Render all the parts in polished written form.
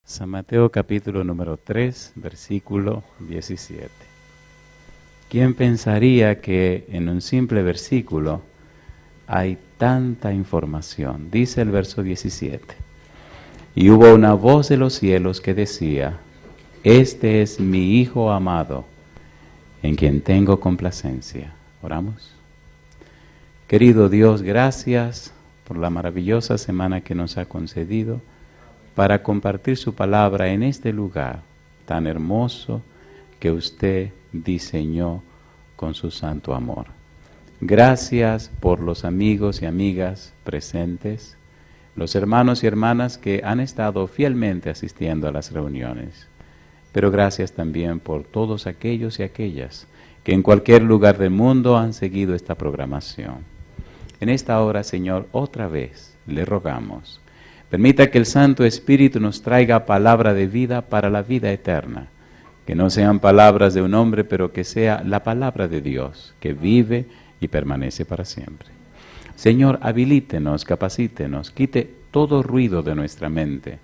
San Mateo capítulo número 3, versículo 17. ¿Quién pensaría que en un simple versículo hay tanta información? Dice el verso 17. Y hubo una voz de los cielos que decía: Este es mi Hijo amado, en quien tengo complacencia. Oramos. Querido Dios, gracias por la maravillosa semana que nos ha concedido para compartir su palabra en este lugar tan hermoso que usted diseñó con su santo amor. Gracias por los amigos y amigas presentes, los hermanos y hermanas que han estado fielmente asistiendo a las reuniones. Pero gracias también por todos aquellos y aquellas que en cualquier lugar del mundo han seguido esta programación. En esta hora, Señor, otra vez le rogamos, permita que el Santo Espíritu nos traiga palabra de vida para la vida eterna. Que no sean palabras de un hombre, pero que sea la palabra de Dios, que vive y permanece para siempre. Señor, habilítenos, capacítenos, quite todo ruido de nuestra mente.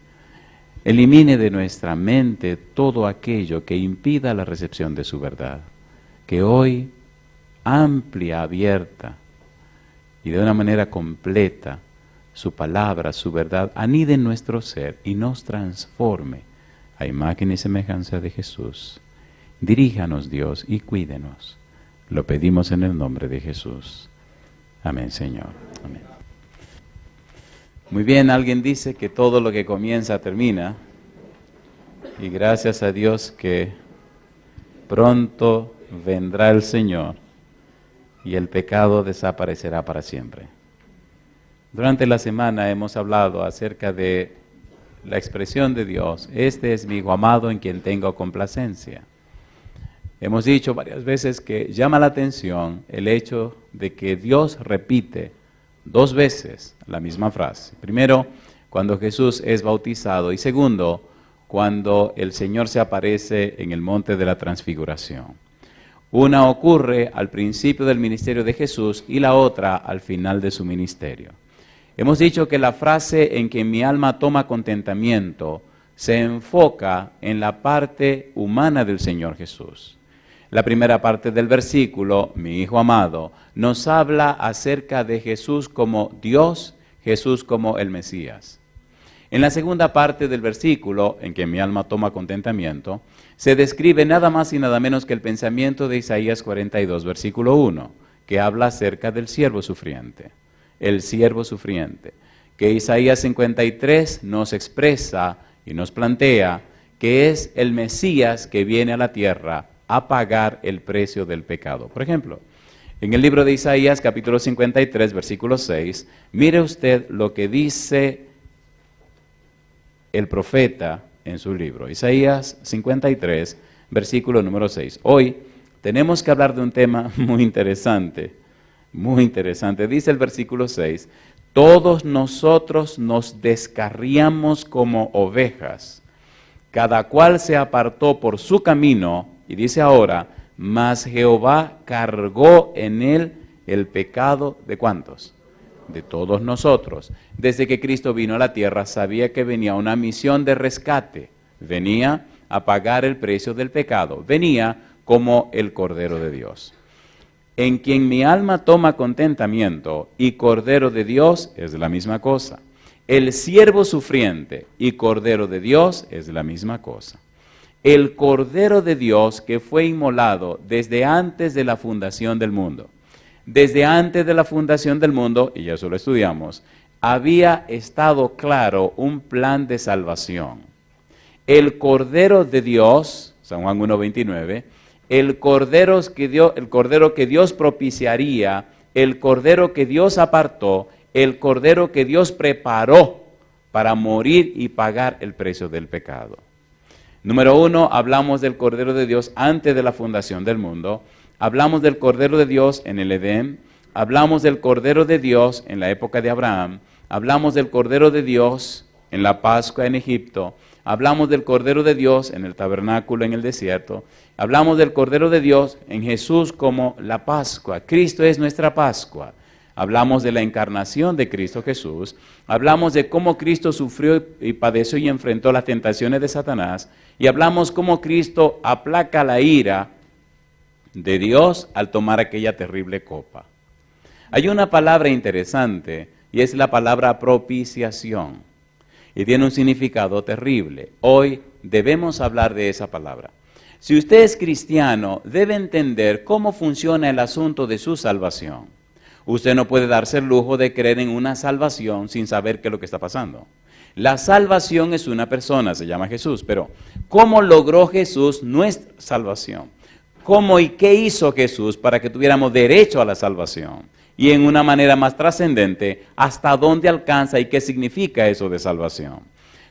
Elimine de nuestra mente todo aquello que impida la recepción de su verdad. Que hoy, amplia, abierta y de una manera completa, su palabra, su verdad, anide en nuestro ser y nos transforme a imagen y semejanza de Jesús. Diríjanos, Dios, y cuídenos. Lo pedimos en el nombre de Jesús. Amén, Señor. Amén. Muy bien, alguien dice que todo lo que comienza termina. Y gracias a Dios que pronto vendrá el Señor y el pecado desaparecerá para siempre. Durante la semana hemos hablado acerca de la expresión de Dios: Este es mi Hijo amado en quien tengo complacencia. Hemos dicho varias veces que llama la atención el hecho de que Dios repite dos veces la misma frase. Primero, cuando Jesús es bautizado, y segundo, cuando el Señor se aparece en el monte de la transfiguración. Una ocurre al principio del ministerio de Jesús y la otra al final de su ministerio. Hemos dicho que la frase en que mi alma toma contentamiento se enfoca en la parte humana del Señor Jesús. La primera parte del versículo, mi Hijo amado, nos habla acerca de Jesús como Dios, Jesús como el Mesías. En la segunda parte del versículo, en que mi alma toma contentamiento, se describe nada más y nada menos que el pensamiento de Isaías 42, versículo 1, que habla acerca del siervo sufriente. El siervo sufriente, que Isaías 53 nos expresa y nos plantea que es el Mesías que viene a la tierra a pagar el precio del pecado. Por ejemplo, en el libro de Isaías, capítulo 53, versículo 6, mire usted lo que dice el profeta en su libro. Isaías 53, versículo número 6. Hoy tenemos que hablar de un tema muy interesante. Muy interesante. Dice el versículo 6, todos nosotros nos descarriamos como ovejas, cada cual se apartó por su camino, y dice ahora, mas Jehová cargó en él el pecado ¿de cuántos? De todos nosotros. Desde que Cristo vino a la tierra sabía que venía una misión de rescate, venía a pagar el precio del pecado, venía como el Cordero de Dios. En quien mi alma toma contentamiento y Cordero de Dios es la misma cosa. El siervo sufriente y Cordero de Dios es la misma cosa. El Cordero de Dios que fue inmolado desde antes de la fundación del mundo. Desde antes de la fundación del mundo, y ya eso lo estudiamos, había estado claro un plan de salvación. El Cordero de Dios, San Juan 1:29, el cordero que Dios propiciaría, el cordero que Dios apartó, el cordero que Dios preparó para morir y pagar el precio del pecado. Número 1, hablamos del Cordero de Dios antes de la fundación del mundo, hablamos del Cordero de Dios en el Edén, hablamos del Cordero de Dios en la época de Abraham, hablamos del Cordero de Dios en la Pascua en Egipto, hablamos del Cordero de Dios en el tabernáculo en el desierto, hablamos del Cordero de Dios en Jesús como la Pascua. Cristo es nuestra Pascua. hablamos de la encarnación de Cristo Jesús, hablamos de cómo Cristo sufrió y padeció y enfrentó las tentaciones de Satanás, y hablamos cómo Cristo aplaca la ira de Dios al tomar aquella terrible copa. Hay una palabra interesante y es la palabra propiciación, y tiene un significado terrible. Hoy debemos hablar de esa palabra. Si usted es cristiano, debe entender cómo funciona el asunto de su salvación. Usted no puede darse el lujo de creer en una salvación sin saber qué es lo que está pasando. La salvación es una persona, se llama Jesús, pero ¿cómo logró Jesús nuestra salvación? ¿Cómo y qué hizo Jesús para que tuviéramos derecho a la salvación? Y en una manera más trascendente, ¿hasta dónde alcanza y qué significa eso de salvación?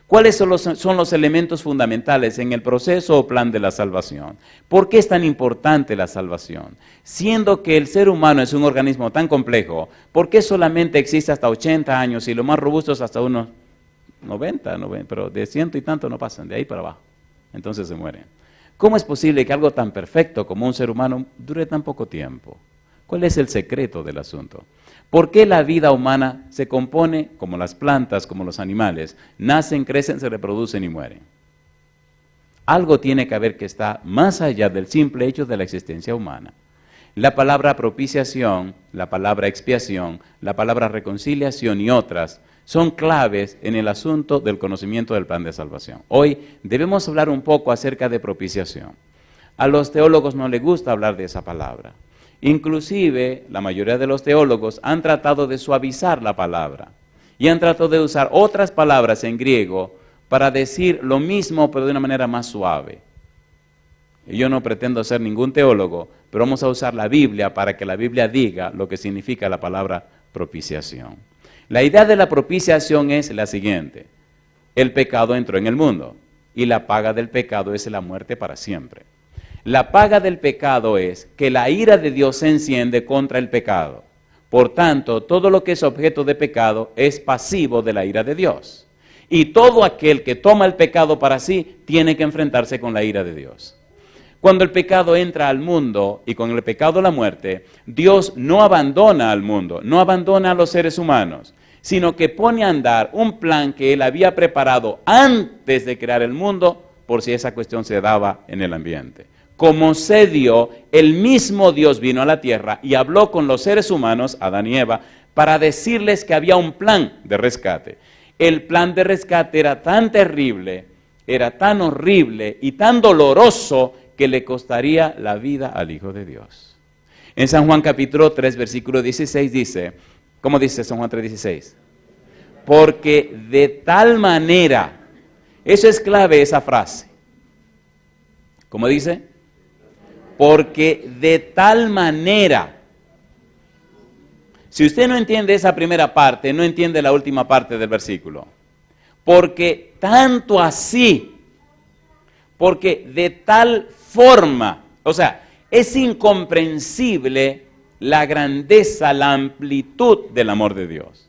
¿Cuáles son los elementos fundamentales en el proceso o plan de la salvación? ¿Por qué es tan importante la salvación? Siendo que el ser humano es un organismo tan complejo, ¿por qué solamente existe hasta 80 años y los más robustos hasta unos 90, pero de 100 y tanto no pasan, de ahí para abajo? Entonces se mueren. ¿Cómo es posible que algo tan perfecto como un ser humano dure tan poco tiempo? ¿Cuál es el secreto del asunto? ¿Por qué la vida humana se compone como las plantas, como los animales? Nacen, crecen, se reproducen y mueren. Algo tiene que haber que está más allá del simple hecho de la existencia humana. La palabra propiciación, la palabra expiación, la palabra reconciliación y otras son claves en el asunto del conocimiento del plan de salvación. Hoy debemos hablar un poco acerca de propiciación. A los teólogos no les gusta hablar de esa palabra. Inclusive, la mayoría de los teólogos han tratado de suavizar la palabra y han tratado de usar otras palabras en griego para decir lo mismo, pero de una manera más suave. Yo no pretendo ser ningún teólogo, pero vamos a usar la Biblia para que la Biblia diga lo que significa la palabra propiciación. La idea de la propiciación es la siguiente: el pecado entró en el mundo y la paga del pecado es la muerte para siempre. La paga del pecado es que la ira de Dios se enciende contra el pecado. Por tanto, todo lo que es objeto de pecado es pasivo de la ira de Dios. Y todo aquel que toma el pecado para sí tiene que enfrentarse con la ira de Dios. Cuando el pecado entra al mundo y con el pecado la muerte, Dios no abandona al mundo, no abandona a los seres humanos, sino que pone a andar un plan que Él había preparado antes de crear el mundo por si esa cuestión se daba en el ambiente. Como se dio, el mismo Dios vino a la tierra y habló con los seres humanos, Adán y Eva, para decirles que había un plan de rescate. El plan de rescate era tan terrible, era tan horrible y tan doloroso que le costaría la vida al Hijo de Dios. En San Juan capítulo 3, versículo 16 dice, ¿cómo dice San Juan 3:16? Porque de tal manera, eso es clave esa frase. ¿Cómo dice? Porque de tal manera. Si usted no entiende esa primera parte, no entiende la última parte del versículo. Porque tanto así, porque de tal forma, o sea, es incomprensible la grandeza, la amplitud del amor de Dios.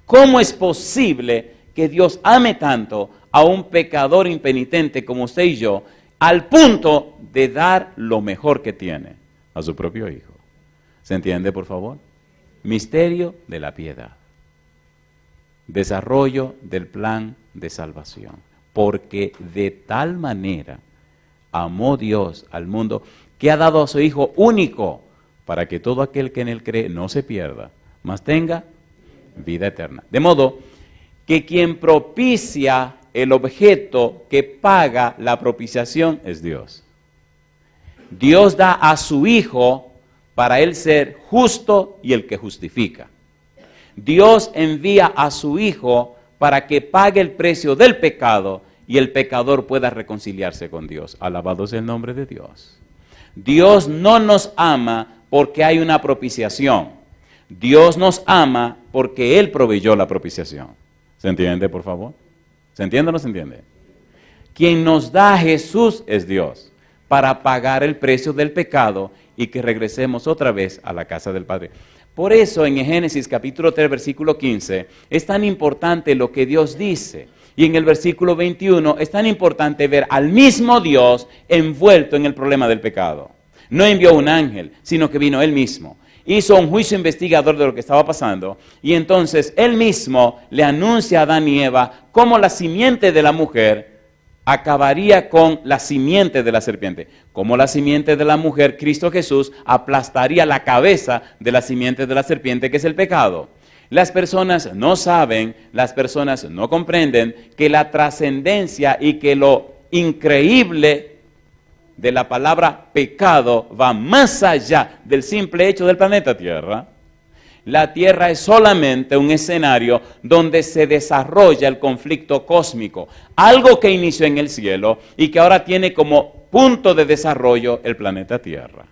¿Cómo es posible que Dios ame tanto a un pecador impenitente como usted y yo, al punto de dar lo mejor que tiene, a su propio Hijo? ¿Se entiende, por favor? Misterio de la piedad. Desarrollo del plan de salvación. Porque de tal manera amó Dios al mundo que ha dado a su Hijo único para que todo aquel que en Él cree no se pierda, mas tenga vida eterna. De modo que quien propicia el objeto que paga la propiciación es Dios. Dios da a su Hijo para Él ser justo y el que justifica. Dios envía a su Hijo para que pague el precio del pecado y el pecador pueda reconciliarse con Dios. Alabado sea el nombre de Dios. Dios no nos ama porque hay una propiciación. Dios nos ama porque Él proveyó la propiciación. ¿Se entiende, por favor? ¿Se entiende o no se entiende? Quien nos da a Jesús es Dios para pagar el precio del pecado y que regresemos otra vez a la casa del Padre. Por eso en Génesis capítulo 3 versículo 15 es tan importante lo que Dios dice. Y en el versículo 21 es tan importante ver al mismo Dios envuelto en el problema del pecado. No envió un ángel, sino que vino Él mismo. hizo un juicio investigador de lo que estaba pasando, y entonces él mismo le anuncia a Adán y Eva cómo la simiente de la mujer acabaría con la simiente de la serpiente. Como la simiente de la mujer, Cristo Jesús, aplastaría la cabeza de la simiente de la serpiente, que es el pecado. Las personas no saben, las personas no comprenden que la trascendencia y que lo increíble de la palabra pecado va más allá del simple hecho del planeta Tierra. La Tierra es solamente un escenario donde se desarrolla el conflicto cósmico, algo que inició en el cielo y que ahora tiene como punto de desarrollo el planeta Tierra.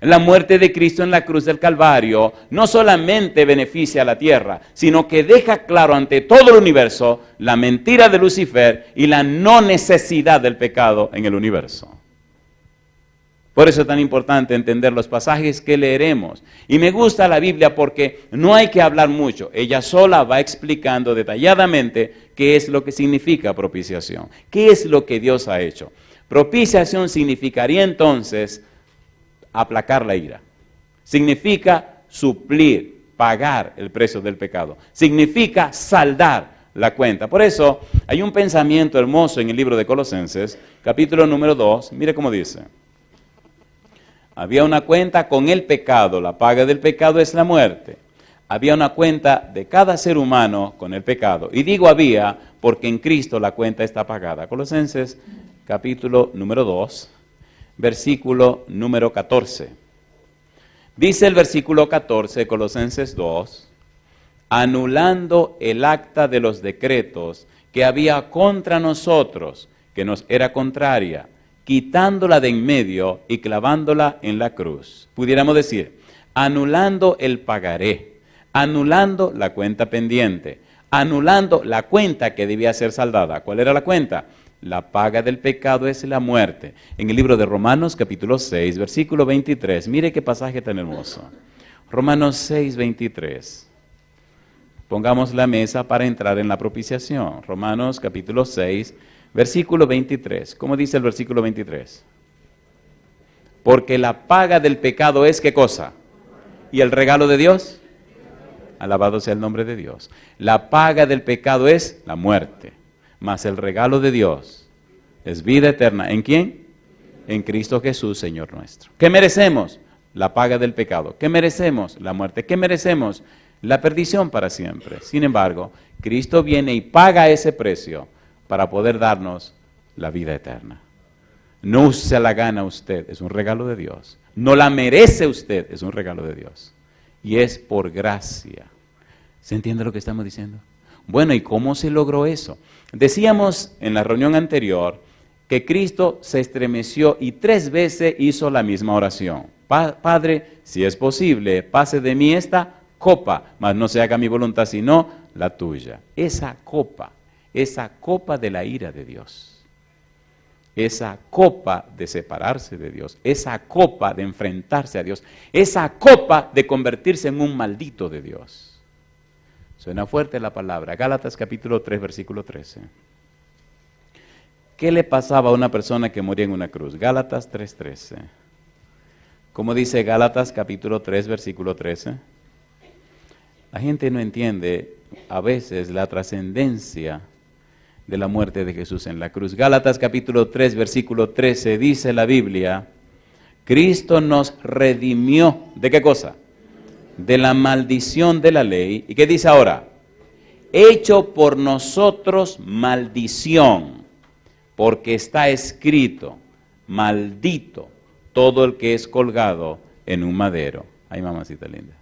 La muerte de Cristo en la cruz del Calvario no solamente beneficia a la Tierra, sino que deja claro ante todo el universo la mentira de Lucifer y la no necesidad del pecado en el universo. Por eso es tan importante entender los pasajes que leeremos. Y me gusta la Biblia porque no hay que hablar mucho. Ella sola va explicando detalladamente qué es lo que significa propiciación. ¿Qué es lo que Dios ha hecho? Propiciación significaría entonces aplacar la ira. Significa suplir, pagar el precio del pecado. Significa saldar la cuenta. Por eso hay un pensamiento hermoso en el libro de Colosenses, capítulo número 2. Mire cómo dice. Había una cuenta con el pecado, la paga del pecado es la muerte. Había una cuenta de cada ser humano con el pecado. Y digo había porque en Cristo la cuenta está pagada. Colosenses capítulo número 2, versículo número 14. Dice el versículo 14 de Colosenses 2, anulando el acta de los decretos que había contra nosotros, que nos era contraria, quitándola de en medio y clavándola en la cruz. Pudiéramos decir, anulando el pagaré, anulando la cuenta pendiente, anulando la cuenta que debía ser saldada. ¿Cuál era la cuenta? La paga del pecado es la muerte. En el libro de Romanos capítulo 6, versículo 23, mire qué pasaje tan hermoso. Romanos 6, 23. Pongamos la mesa para entrar en la propiciación. Romanos capítulo 6, versículo 23. ¿Cómo dice el versículo 23? Porque la paga del pecado es ¿qué cosa? ¿Y el regalo de Dios? Alabado sea el nombre de Dios. La paga del pecado es la muerte, mas el regalo de Dios es vida eterna. ¿En quién? En Cristo Jesús, Señor nuestro. ¿Qué merecemos? La paga del pecado. ¿Qué merecemos? La muerte. ¿Qué merecemos? La perdición para siempre. Sin embargo, Cristo viene y paga ese precio para poder darnos la vida eterna. No se la gana usted, es un regalo de Dios. No la merece usted, es un regalo de Dios. Y es por gracia. ¿Se entiende lo que estamos diciendo? Bueno, ¿y cómo se logró eso? Decíamos en la reunión anterior que Cristo se estremeció y 3 veces hizo la misma oración. Padre, si es posible, pase de mí esta copa, mas no se haga mi voluntad sino la tuya. Esa copa de la ira de Dios, esa copa de separarse de Dios, esa copa de enfrentarse a Dios, esa copa de convertirse en un maldito de Dios. Suena fuerte la palabra. Gálatas capítulo 3, versículo 13. ¿Qué le pasaba a una persona que moría en una cruz? Gálatas 3:13. ¿Cómo dice Gálatas capítulo 3, versículo 13? La gente no entiende a veces la trascendencia de la muerte de Jesús en la cruz. Gálatas capítulo 3, versículo 13, dice la Biblia, Cristo nos redimió, ¿de qué cosa? De la maldición de la ley. ¿Y qué dice ahora? Hecho por nosotros maldición, porque está escrito, maldito todo el que es colgado en un madero. Ay, mamacita linda.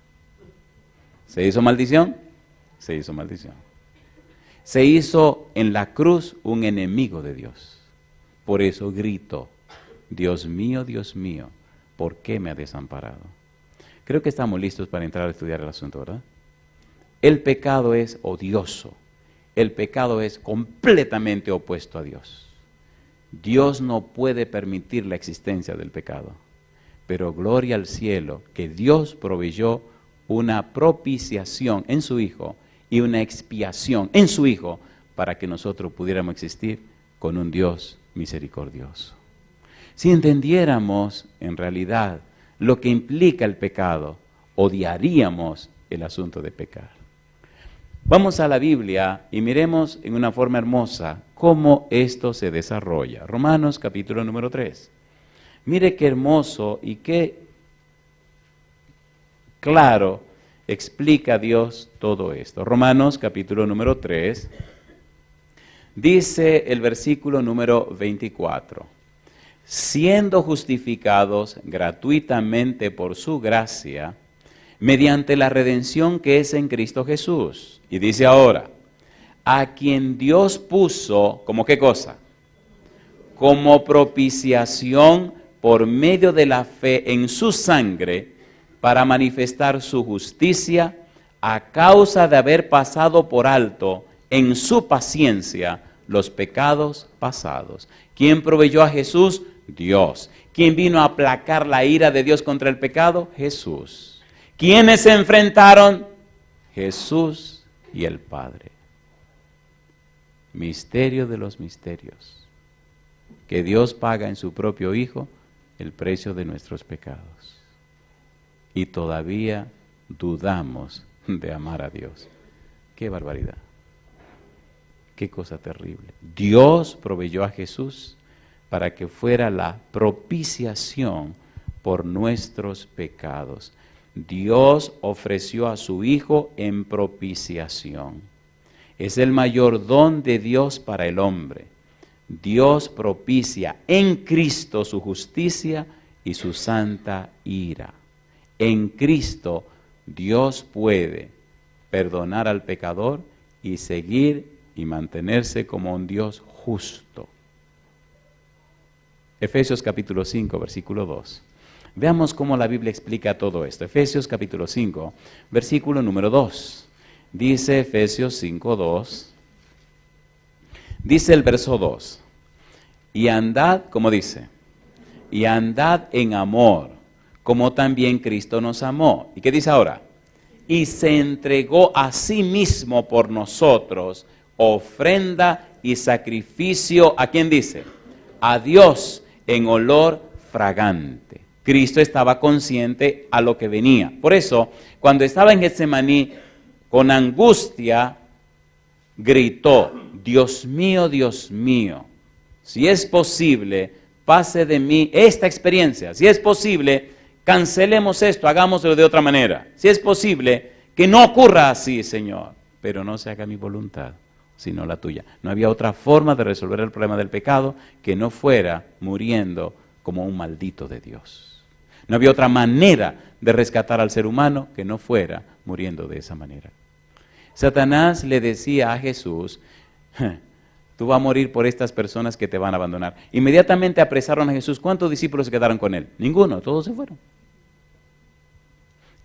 ¿Se hizo maldición? Se hizo maldición. Se hizo en la cruz un enemigo de Dios. Por eso grito, Dios mío, ¿por qué me ha desamparado? Creo que estamos listos para entrar a estudiar el asunto, ¿verdad? El pecado es odioso. El pecado es completamente opuesto a Dios. Dios no puede permitir la existencia del pecado. Pero gloria al cielo que Dios proveyó una propiciación en su Hijo y una expiación en su Hijo para que nosotros pudiéramos existir con un Dios misericordioso. Si entendiéramos en realidad lo que implica el pecado, odiaríamos el asunto de pecar. Vamos a la Biblia y miremos en una forma hermosa cómo esto se desarrolla. Romanos capítulo número 3. Mire qué hermoso y qué claro explica Dios todo esto. Romanos capítulo número 3, dice el versículo número 24. Siendo justificados gratuitamente por su gracia, mediante la redención que es en Cristo Jesús. Y dice ahora, a quien Dios puso, ¿como qué cosa? Como propiciación por medio de la fe en su sangre, para manifestar su justicia a causa de haber pasado por alto en su paciencia los pecados pasados. ¿Quién proveyó a Jesús? Dios. ¿Quién vino a aplacar la ira de Dios contra el pecado? Jesús. ¿Quiénes se enfrentaron? Jesús y el Padre. Misterio de los misterios. Que Dios paga en su propio Hijo el precio de nuestros pecados. Y todavía dudamos de amar a Dios. ¡Qué barbaridad! ¡Qué cosa terrible! Dios proveyó a Jesús para que fuera la propiciación por nuestros pecados. Dios ofreció a su Hijo en propiciación. Es el mayor don de Dios para el hombre. Dios propicia en Cristo su justicia y su santa ira. En Cristo Dios puede perdonar al pecador y seguir y mantenerse como un Dios justo. Efesios capítulo 5, versículo 2. Veamos cómo la Biblia explica todo esto. Efesios capítulo 5, versículo número 2. Dice Efesios 5, 2. Dice el verso 2. Y andad, ¿cómo dice? Y andad en amor, como también Cristo nos amó. ¿Y qué dice ahora? Y se entregó a sí mismo por nosotros, ofrenda y sacrificio, ¿a quién dice? A Dios, en olor fragante. Cristo estaba consciente a lo que venía. Por eso, cuando estaba en Getsemaní, con angustia, gritó, Dios mío, si es posible, pase de mí esta experiencia. Si es posible, cancelemos esto, hagámoslo de otra manera. Si es posible, que no ocurra así, Señor. Pero no se haga mi voluntad, sino la tuya. No había otra forma de resolver el problema del pecado que no fuera muriendo como un maldito de Dios. No había otra manera de rescatar al ser humano que no fuera muriendo de esa manera. Satanás le decía a Jesús, tú vas a morir por estas personas que te van a abandonar. Inmediatamente apresaron a Jesús. ¿Cuántos discípulos se quedaron con él? Ninguno, todos se fueron.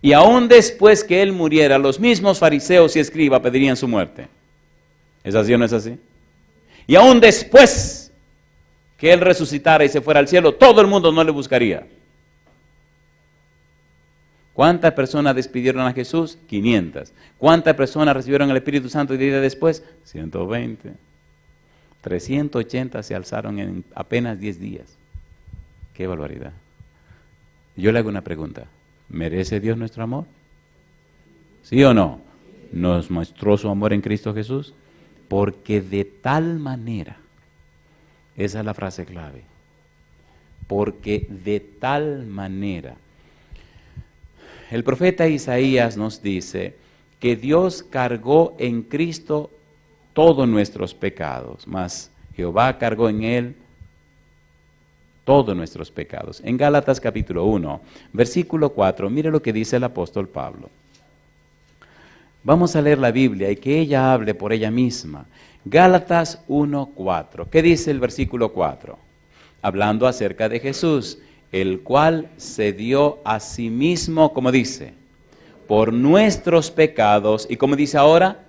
Y aún después que él muriera, los mismos fariseos y escribas pedirían su muerte. ¿Es así o no es así? Y aún después que él resucitara y se fuera al cielo, todo el mundo no le buscaría. ¿Cuántas personas despidieron a Jesús? 500. ¿Cuántas personas recibieron el Espíritu Santo y días después? 120. 380 se alzaron en apenas 10 días. ¡Qué barbaridad! Yo le hago una pregunta. ¿Merece Dios nuestro amor? ¿Sí o no? ¿Nos mostró su amor en Cristo Jesús? Porque de tal manera, esa es la frase clave, porque de tal manera, el profeta Isaías nos dice que Dios cargó en Cristo todos nuestros pecados, mas Jehová cargó en él todos nuestros pecados. En Gálatas capítulo 1, versículo 4, mire lo que dice el apóstol Pablo. Vamos a leer la Biblia y que ella hable por ella misma. Gálatas 1, 4. ¿Qué dice el versículo 4? Hablando acerca de Jesús, el cual se dio a sí mismo, como dice, por nuestros pecados, y como dice ahora,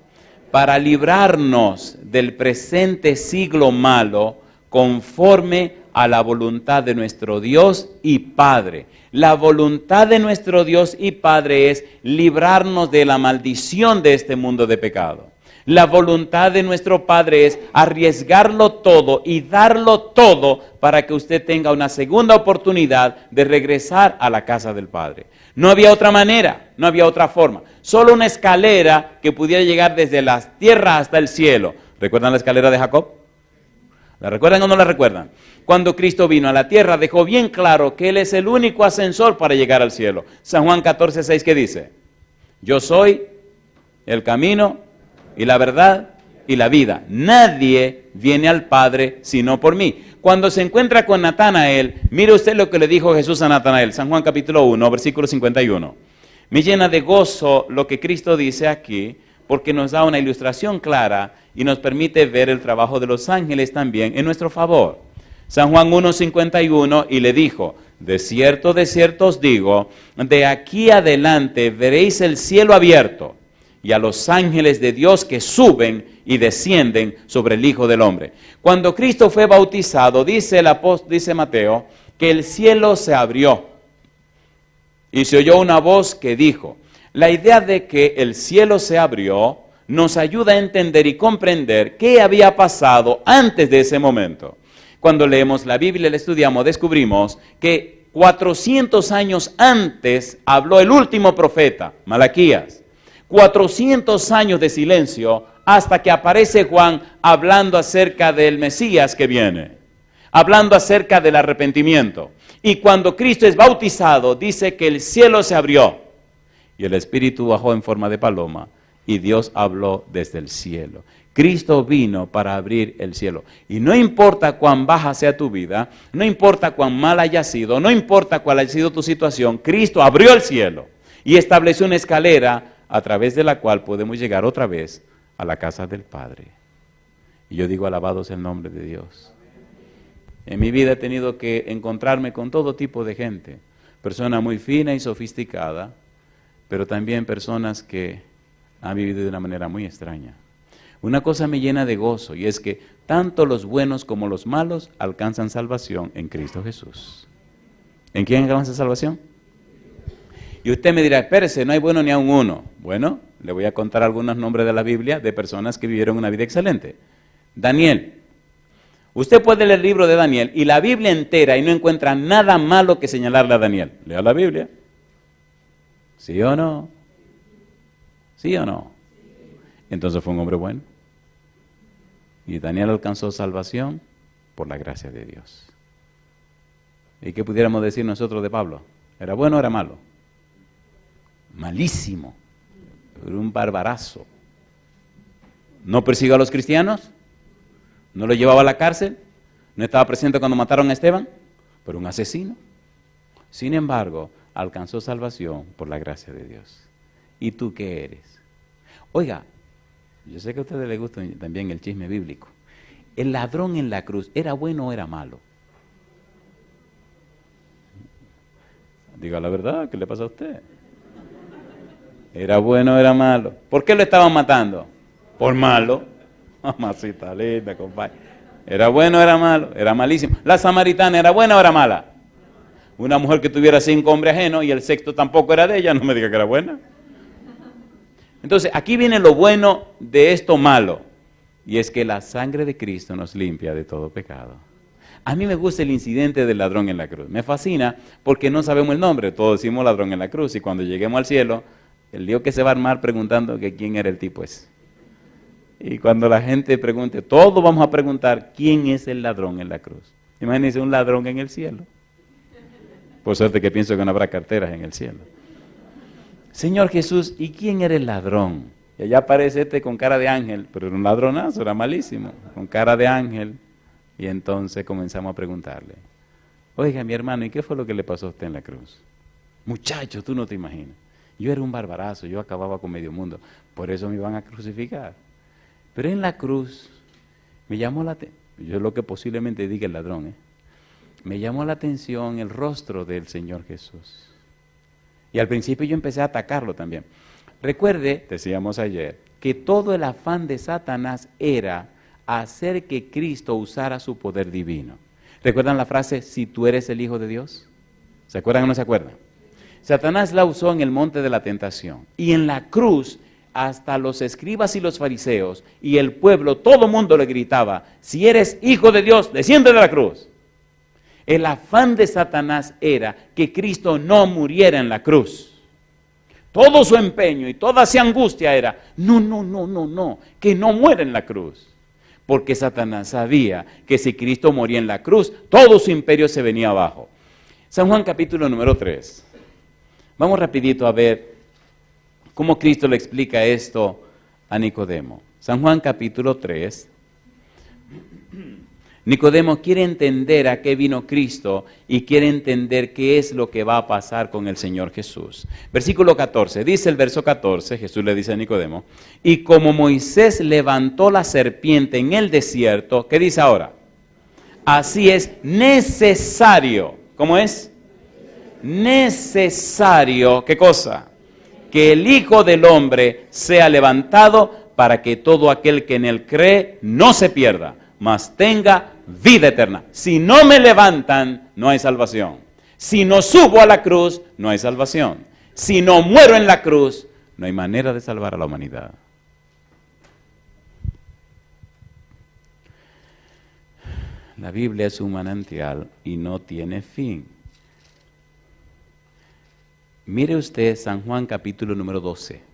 para librarnos del presente siglo malo, conforme a la voluntad de nuestro Dios y Padre. La voluntad de nuestro Dios y Padre es librarnos de la maldición de este mundo de pecado. La voluntad de nuestro Padre es arriesgarlo todo y darlo todo para que usted tenga una segunda oportunidad de regresar a la casa del Padre. No había otra manera, no había otra forma. Solo una escalera que pudiera llegar desde la tierra hasta el cielo. ¿Recuerdan la escalera de Jacob? ¿La recuerdan o no la recuerdan? Cuando Cristo vino a la tierra dejó bien claro que Él es el único ascensor para llegar al cielo. San Juan 14:6, ¿qué dice? Yo soy el camino y la verdad y la vida. Nadie viene al Padre sino por mí. Cuando se encuentra con Natanael, mire usted lo que le dijo Jesús a Natanael. San Juan capítulo 1, versículo 51. Me llena de gozo lo que Cristo dice aquí, porque nos da una ilustración clara y nos permite ver el trabajo de los ángeles también en nuestro favor. San Juan 1:51, y le dijo, de cierto os digo, de aquí adelante veréis el cielo abierto y a los ángeles de Dios que suben y descienden sobre el Hijo del Hombre. Cuando Cristo fue bautizado, dice Mateo, que el cielo se abrió y se oyó una voz que dijo. La idea de que el cielo se abrió nos ayuda a entender y comprender qué había pasado antes de ese momento. Cuando leemos la Biblia y la estudiamos, descubrimos que 400 años antes habló el último profeta, Malaquías. 400 años de silencio hasta que aparece Juan hablando acerca del Mesías que viene, hablando acerca del arrepentimiento. Y cuando Cristo es bautizado, dice que el cielo se abrió y el Espíritu bajó en forma de paloma y Dios habló desde el cielo. Cristo vino para abrir el cielo. Y no importa cuán baja sea tu vida, no importa cuán mal haya sido, no importa cuál haya sido tu situación, Cristo abrió el cielo y estableció una escalera a través de la cual podemos llegar otra vez a la casa del Padre. Y yo digo, alabado sea el nombre de Dios. En mi vida he tenido que encontrarme con todo tipo de gente, personas muy fina y sofisticada, pero también personas que han vivido de una manera muy extraña. Una cosa me llena de gozo y es que tanto los buenos como los malos alcanzan salvación en Cristo Jesús. ¿En quién alcanza salvación? Y usted me dirá, espérese, no hay bueno ni aun uno. Bueno, le voy a contar algunos nombres de la Biblia de personas que vivieron una vida excelente. Daniel. Usted puede leer el libro de Daniel y la Biblia entera y no encuentra nada malo que señalarle a Daniel. Lea la Biblia. ¿Sí o no? ¿Sí o no? Entonces fue un hombre bueno. Y Daniel alcanzó salvación por la gracia de Dios. ¿Y qué pudiéramos decir nosotros de Pablo? ¿Era bueno o era malo? Malísimo. Era un barbarazo. ¿No persiguió a los cristianos? ¿No lo llevaba a la cárcel? ¿No estaba presente cuando mataron a Esteban? Pero un asesino. Sin embargo, alcanzó salvación por la gracia de Dios. ¿Y tú qué eres? Oiga, yo sé que a ustedes les gusta también el chisme bíblico. ¿El ladrón en la cruz era bueno o era malo? Diga la verdad, ¿qué le pasa a usted? ¿Era bueno o era malo? ¿Por qué lo estaban matando? Por malo. Mamacita linda, compadre. ¿Era bueno o era malo? Era malísimo. ¿La samaritana era buena o era mala? Una mujer que tuviera 5 hombres ajenos y el sexto tampoco era de ella, no me diga que era buena. Entonces, aquí viene lo bueno de esto malo, y es que la sangre de Cristo nos limpia de todo pecado. A mí me gusta el incidente del ladrón en la cruz. Me fascina porque no sabemos el nombre, todos decimos ladrón en la cruz, y cuando lleguemos al cielo, el lío que se va a armar preguntando que quién era el tipo ese. Y cuando la gente pregunte, todos vamos a preguntar quién es el ladrón en la cruz. Imagínense un ladrón en el cielo. Por suerte que pienso que no habrá carteras en el cielo. Señor Jesús, ¿y quién era el ladrón? Y allá aparece este con cara de ángel, pero era un ladronazo, era malísimo, con cara de ángel. Y entonces comenzamos a preguntarle, oiga mi hermano, ¿y qué fue lo que le pasó a usted en la cruz? Muchacho, tú no te imaginas. Yo era un barbarazo, yo acababa con medio mundo, por eso me iban a crucificar. Pero en la cruz me llamó la atención, yo lo que posiblemente diga el ladrón, me llamó la atención el rostro del Señor Jesús. Y al principio yo empecé a atacarlo también. Recuerde, decíamos ayer, que todo el afán de Satanás era hacer que Cristo usara su poder divino. ¿Recuerdan la frase, si tú eres el Hijo de Dios? ¿Se acuerdan o no se acuerdan? Satanás la usó en el monte de la tentación. Y en la cruz hasta los escribas y los fariseos y el pueblo, todo el mundo le gritaba, si eres hijo de Dios, desciende de la cruz. El afán de Satanás era que Cristo no muriera en la cruz. Todo su empeño y toda su angustia era, no, que no muera en la cruz. Porque Satanás sabía que si Cristo moría en la cruz, todo su imperio se venía abajo. San Juan capítulo número 3. Vamos rapidito a ver cómo Cristo le explica esto a Nicodemo. San Juan capítulo 3. Nicodemo quiere entender a qué vino Cristo y quiere entender qué es lo que va a pasar con el Señor Jesús. Versículo 14, dice el verso 14, Jesús le dice a Nicodemo, y como Moisés levantó la serpiente en el desierto, ¿qué dice ahora? Así es necesario, ¿cómo es? Necesario, ¿qué cosa? Que el Hijo del Hombre sea levantado para que todo aquel que en él cree no se pierda, mas tenga vida eterna. Si no me levantan, no hay salvación. Si no subo a la cruz, no hay salvación. Si no muero en la cruz, no hay manera de salvar a la humanidad. La Biblia es un manantial y no tiene fin. Mire usted San Juan capítulo número 12.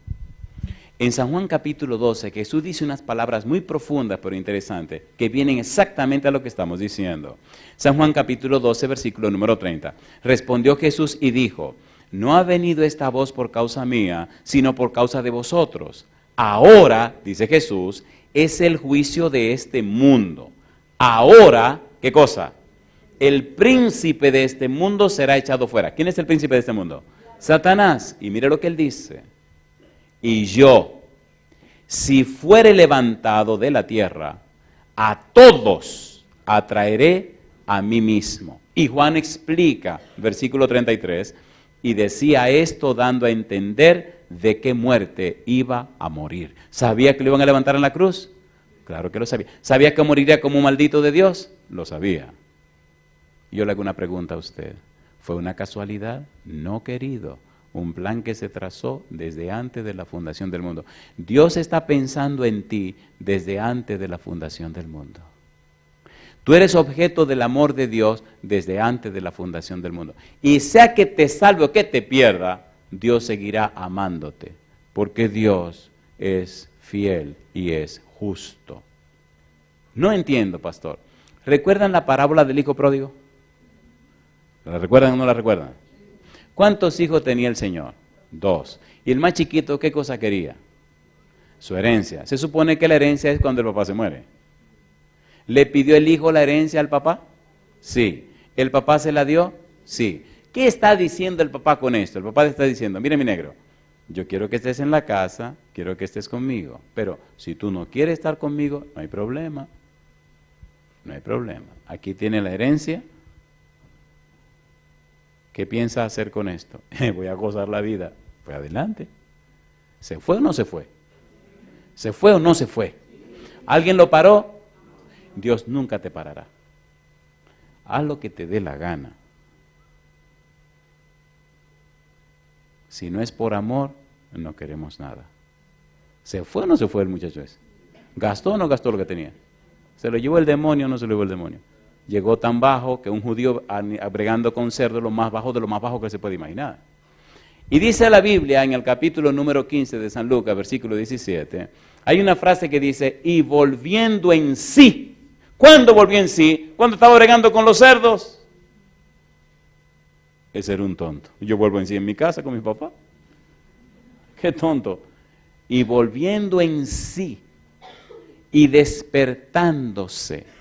En San Juan capítulo 12, Jesús dice unas palabras muy profundas pero interesantes que vienen exactamente a lo que estamos diciendo. San Juan capítulo 12, versículo número 30. Respondió Jesús y dijo, no ha venido esta voz por causa mía, sino por causa de vosotros. Ahora, dice Jesús, es el juicio de este mundo. Ahora, ¿qué cosa? El príncipe de este mundo será echado fuera. ¿Quién es el príncipe de este mundo? Satanás. Y mire lo que él dice. Y yo, si fuere levantado de la tierra, a todos atraeré a mí mismo. Y Juan explica, versículo 33, y decía esto dando a entender de qué muerte iba a morir. ¿Sabía que lo iban a levantar en la cruz? Claro que lo sabía. ¿Sabía que moriría como un maldito de Dios? Lo sabía. Yo le hago una pregunta a usted. ¿Fue una casualidad? No, querido. Un plan que se trazó desde antes de la fundación del mundo. Dios está pensando en ti desde antes de la fundación del mundo. Tú eres objeto del amor de Dios desde antes de la fundación del mundo. Y sea que te salve o que te pierda, Dios seguirá amándote. Porque Dios es fiel y es justo. No entiendo, pastor. ¿Recuerdan la parábola del hijo pródigo? ¿La recuerdan o no la recuerdan? ¿Cuántos hijos tenía el Señor? 2. ¿Y el más chiquito qué cosa quería? Su herencia. Se supone que la herencia es cuando el papá se muere. ¿Le pidió el hijo la herencia al papá? Sí. ¿El papá se la dio? Sí. ¿Qué está diciendo el papá con esto? El papá le está diciendo, mire mi negro, yo quiero que estés en la casa, quiero que estés conmigo, pero si tú no quieres estar conmigo, no hay problema. No hay problema. Aquí tiene la herencia. ¿Qué piensa hacer con esto? Voy a gozar la vida. Pues adelante. ¿Se fue o no se fue? ¿Se fue o no se fue? ¿Alguien lo paró? Dios nunca te parará. Haz lo que te dé la gana. Si no es por amor, no queremos nada. ¿Se fue o no se fue el muchacho ese? ¿Gastó o no gastó lo que tenía? ¿Se lo llevó el demonio o no se lo llevó el demonio? Llegó tan bajo que un judío bregando con cerdo, lo más bajo de lo más bajo que se puede imaginar. Y dice la Biblia en el capítulo número 15 de San Lucas, versículo 17, hay una frase que dice, y volviendo en sí. ¿Cuándo volvió en sí? ¿Cuándo estaba bregando con los cerdos? Ese era un tonto. Yo vuelvo en sí en mi casa con mi papá. Qué tonto. Y volviendo en sí y despertándose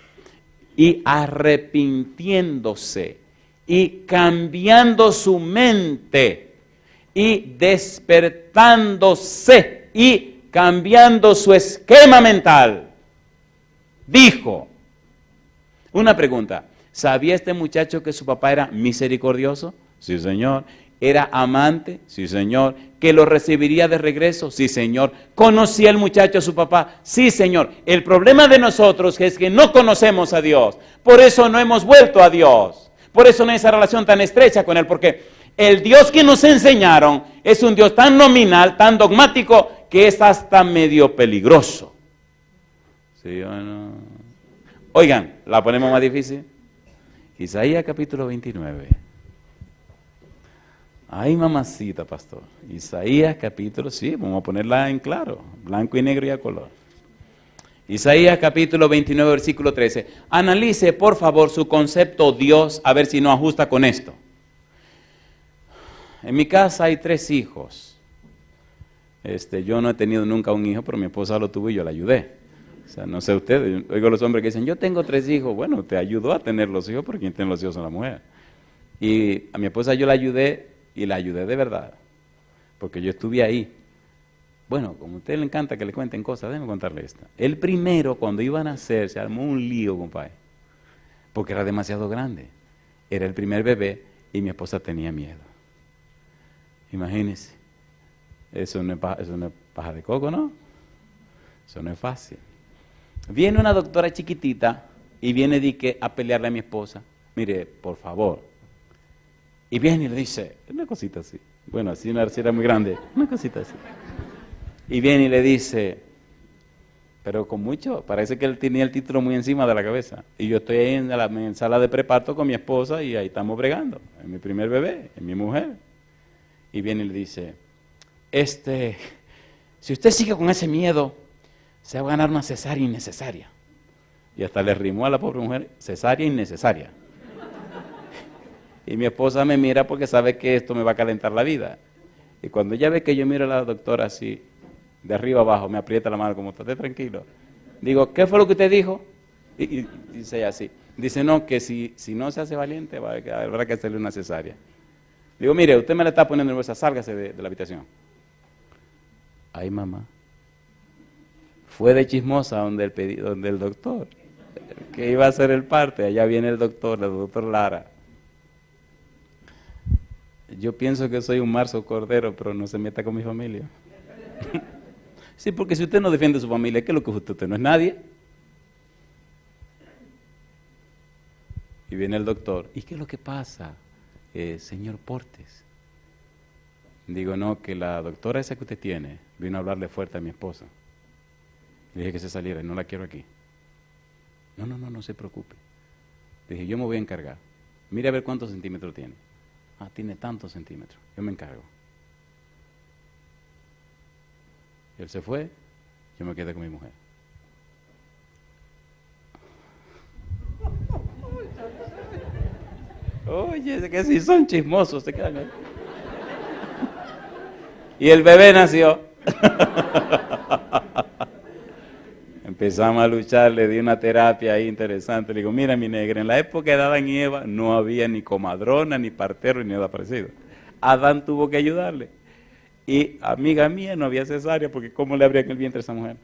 y arrepintiéndose y cambiando su mente y despertándose y cambiando su esquema mental, dijo, una pregunta, ¿sabía este muchacho que su papá era misericordioso? Sí, señor. ¿Era amante? Sí, señor. ¿Que lo recibiría de regreso? Sí, señor. ¿Conocía el muchacho a su papá? Sí, señor. El problema de nosotros es que no conocemos a Dios. Por eso no hemos vuelto a Dios. Por eso no hay esa relación tan estrecha con Él. Porque el Dios que nos enseñaron es un Dios tan nominal, tan dogmático, que es hasta medio peligroso. ¿Sí o no? Oigan, la ponemos más difícil. Isaías capítulo 29. Ay, mamacita, pastor. Isaías capítulo, sí, vamos a ponerla en claro, blanco y negro y a color. Isaías capítulo 29, versículo 13. Analice, por favor, su concepto Dios, a ver si no ajusta con esto. En mi casa hay 3 hijos. Yo no he tenido nunca un hijo, pero mi esposa lo tuvo y yo la ayudé. O sea, no sé ustedes, oigo a los hombres que dicen, yo tengo 3 hijos. Bueno, te ayudó a tener los hijos, porque quien tiene los hijos son la mujer. Y a mi esposa yo la ayudé, y la ayudé de verdad, porque yo estuve ahí. Bueno, como a usted le encanta que le cuenten cosas, déjeme contarle esta. El primero, cuando iba a nacer, se armó un lío, compadre, porque era demasiado grande. Era el primer bebé y mi esposa tenía miedo. Imagínense, eso no es paja de coco, ¿no? Eso no es fácil. Viene una doctora chiquitita y viene a pelearle a mi esposa. Mire, por favor. Y viene y le dice, una cosita así. Bueno, así una arcera muy grande, una cosita así. Y viene y le dice, pero con mucho, parece que él tenía el título muy encima de la cabeza. Y yo estoy ahí en la sala de preparto con mi esposa y ahí estamos bregando. Es mi primer bebé, es mi mujer. Y viene y le dice, si usted sigue con ese miedo, se va a ganar una cesárea innecesaria. Y hasta le rimó a la pobre mujer, cesárea innecesaria. Y mi esposa me mira porque sabe que esto me va a calentar la vida. Y cuando ella ve que yo miro a la doctora así, de arriba abajo, me aprieta la mano como, esté tranquilo. Digo, ¿qué fue lo que usted dijo? Y dice ella así. Dice, no, que si no se hace valiente, habrá que hacerle una cesárea. Digo, mire, usted me la está poniendo nerviosa, sálgase de la habitación. Ay, mamá. Fue de chismosa donde el doctor, que iba a hacer el parte. Allá viene el doctor Lara. Yo pienso que soy un Marzo Cordero, pero no se meta con mi familia. Sí, porque si usted no defiende a su familia, ¿qué es lo que es usted? ¿Usted no es nadie? Y viene el doctor. ¿Y qué es lo que pasa, señor Portes? Digo, no, que la doctora esa que usted tiene vino a hablarle fuerte a mi esposa. Le dije que se saliera y no la quiero aquí. No se preocupe. Le dije, yo me voy a encargar. Mire a ver cuántos centímetros tiene. Ah, tiene tantos centímetros. Yo me encargo. Él se fue, yo me quedé con mi mujer. Oye, que si son chismosos, se quedan ahí. Y el bebé nació. Empezamos a luchar, le di una terapia ahí interesante. Le digo, mira mi negra, en la época de Adán y Eva no había ni comadrona, ni partero, ni nada parecido. Adán tuvo que ayudarle. Y amiga mía, no había cesárea, porque ¿cómo le abrían el vientre a esa mujer?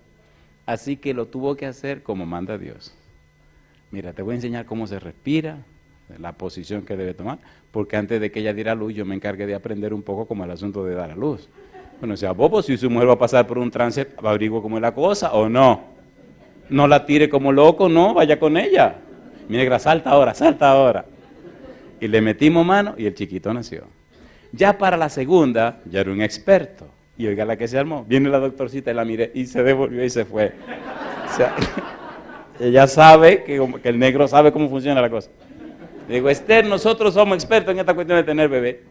Así que lo tuvo que hacer como manda Dios. Mira, te voy a enseñar cómo se respira, la posición que debe tomar, porque antes de que ella diera luz, yo me encargué de aprender un poco como el asunto de dar a luz. Bueno, o sea, bobo, si su mujer va a pasar por un trance, averigüe cómo es la cosa o no. No la tire como loco, no, vaya con ella. Mi negra, salta ahora. Y le metimos mano y el chiquito nació. Ya para la segunda, ya era un experto. Y oiga la que se armó. Viene la doctorcita y la miré y se devolvió y se fue. O sea, ella sabe que el negro sabe cómo funciona la cosa. Le digo, Esther, nosotros somos expertos en esta cuestión de tener bebé.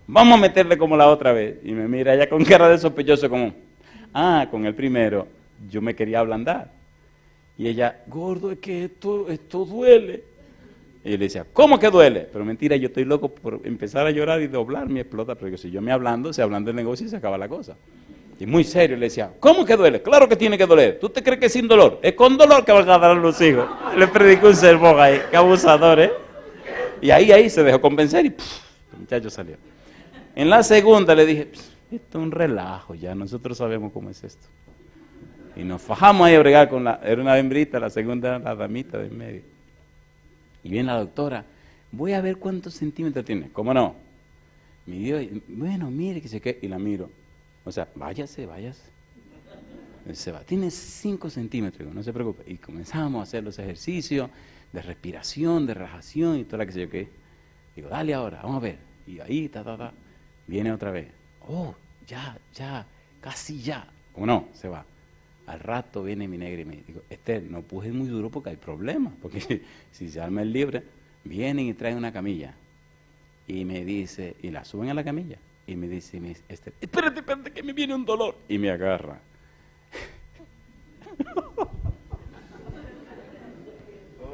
Vamos a meterle como la otra vez. Y me mira ella con cara de sospechoso como, con el primero yo me quería ablandar. Y ella, gordo, es que esto duele. Y yo le decía, ¿cómo que duele? Pero mentira, yo estoy loco por empezar a llorar y doblar mi explota, porque si yo me ablando, se ablanda el negocio y se acaba la cosa. Y muy serio le decía, ¿cómo que duele? Claro que tiene que doler. ¿Tú te crees que es sin dolor? Es con dolor que van a dar a los hijos. Le predicó un sermón ahí, qué abusador, ¿eh? Y ahí se dejó convencer y el muchacho salió. En la segunda le dije, esto es un relajo ya, nosotros sabemos cómo es esto. Y nos fajamos ahí a bregar era una hembrita, la segunda la damita de en medio. Y viene la doctora, voy a ver cuántos centímetros tiene. ¿Cómo no? Midió y, bueno, mire que se qué, y la miro. O sea, váyase. Se va, tiene 5 centímetros, digo, no se preocupe. Y comenzamos a hacer los ejercicios de respiración, de relajación y toda la que sé yo qué. Digo, dale ahora, vamos a ver. Y ahí, viene otra vez. Oh, ya, casi ya. ¿Cómo no? Se va. Al rato viene mi negra y me dice, Esther, no pujes muy duro porque hay problemas, porque si se arma el libre, vienen y traen una camilla. Y me dice, y la suben a la camilla, y me dice, Esther, espérate, que me viene un dolor. Y me agarra.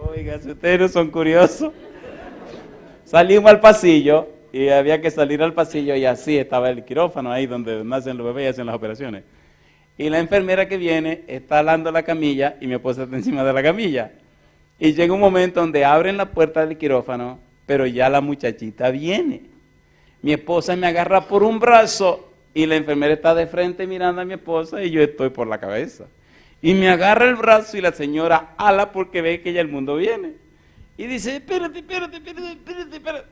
Oiga, si ustedes no son curiosos. Salimos al pasillo, y había que salir al pasillo, y así estaba el quirófano, ahí donde nacen los bebés y hacen las operaciones. Y la enfermera que viene está alando la camilla, y mi esposa está encima de la camilla. Y llega un momento donde abren la puerta del quirófano, pero ya la muchachita viene. Mi esposa me agarra por un brazo, y la enfermera está de frente mirando a mi esposa, y yo estoy por la cabeza. Y me agarra el brazo, y la señora ala porque ve que ya el mundo viene. Y dice, espérate.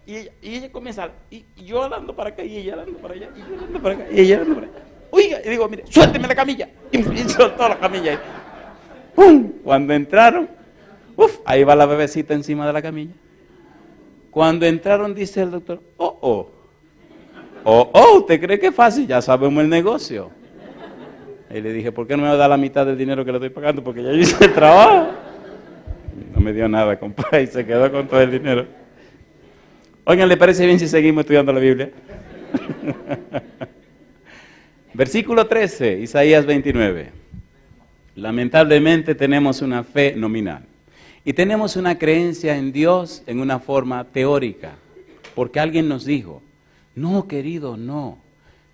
Y ella comienza, y yo alando para acá, y ella alando para allá, y yo alando para acá, y ella alando para allá. Oiga, y digo, mire, suélteme la camilla. Y soltó la camilla. ¡Pum! Cuando entraron, ahí va la bebecita encima de la camilla. Cuando entraron, dice el doctor, ¿usted cree que es fácil? Ya sabemos el negocio. Y le dije, ¿por qué no me da la mitad del dinero que le estoy pagando? Porque ya yo hice el trabajo. No me dio nada, compadre, y se quedó con todo el dinero. Oigan, ¿le parece bien si seguimos estudiando la Biblia? Versículo 13, Isaías 29. Lamentablemente tenemos una fe nominal. Y tenemos una creencia en Dios en una forma teórica. Porque alguien nos dijo, no, querido, no.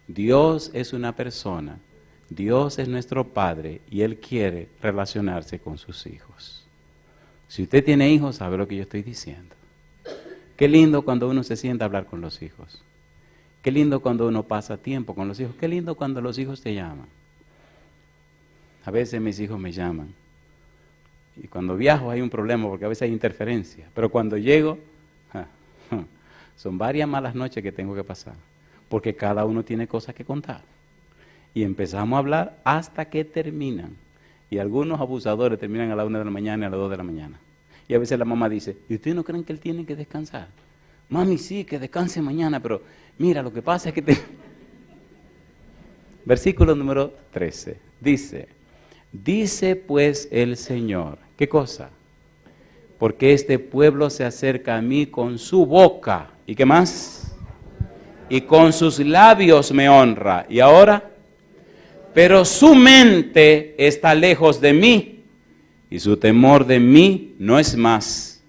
Dios es una persona. Dios es nuestro Padre y Él quiere relacionarse con sus hijos. Si usted tiene hijos, sabe lo que yo estoy diciendo. Qué lindo cuando uno se sienta a hablar con los hijos. Qué lindo cuando uno pasa tiempo con los hijos. Qué lindo cuando los hijos te llaman. A veces mis hijos me llaman. Y cuando viajo hay un problema porque a veces hay interferencia. Pero cuando llego, son varias malas noches que tengo que pasar. Porque cada uno tiene cosas que contar. Y empezamos a hablar hasta que terminan. Y algunos abusadores terminan a la 1 de la mañana y a las 2 de la mañana. Y a veces la mamá dice, ¿y ustedes no creen que él tiene que descansar? Mami, sí, que descanse mañana, pero mira, lo que pasa es que Versículo número 13. Dice pues el Señor, ¿qué cosa? Porque este pueblo se acerca a mí con su boca. ¿Y qué más? Y con sus labios me honra. ¿Y ahora? Pero su mente está lejos de mí, y su temor de mí no es más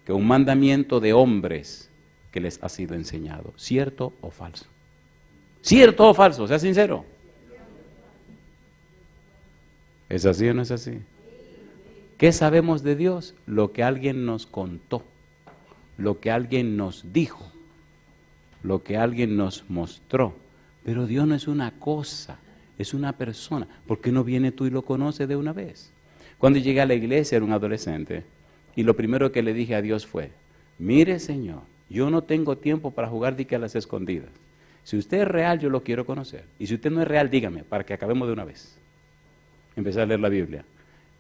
que un mandamiento de hombres que les ha sido enseñado. ¿Cierto o falso? ¿Cierto o falso? Sea sincero. ¿Es así o no es así? ¿Qué sabemos de Dios? Lo que alguien nos contó, lo que alguien nos dijo, lo que alguien nos mostró. Pero Dios no es una cosa. Es una persona. ¿Por qué no viene tú y lo conoces de una vez? Cuando llegué a la iglesia era un adolescente y lo primero que le dije a Dios fue, mire Señor, yo no tengo tiempo para jugar de que a las escondidas. Si usted es real, yo lo quiero conocer. Y si usted no es real, dígame, para que acabemos de una vez. Empecé a leer la Biblia.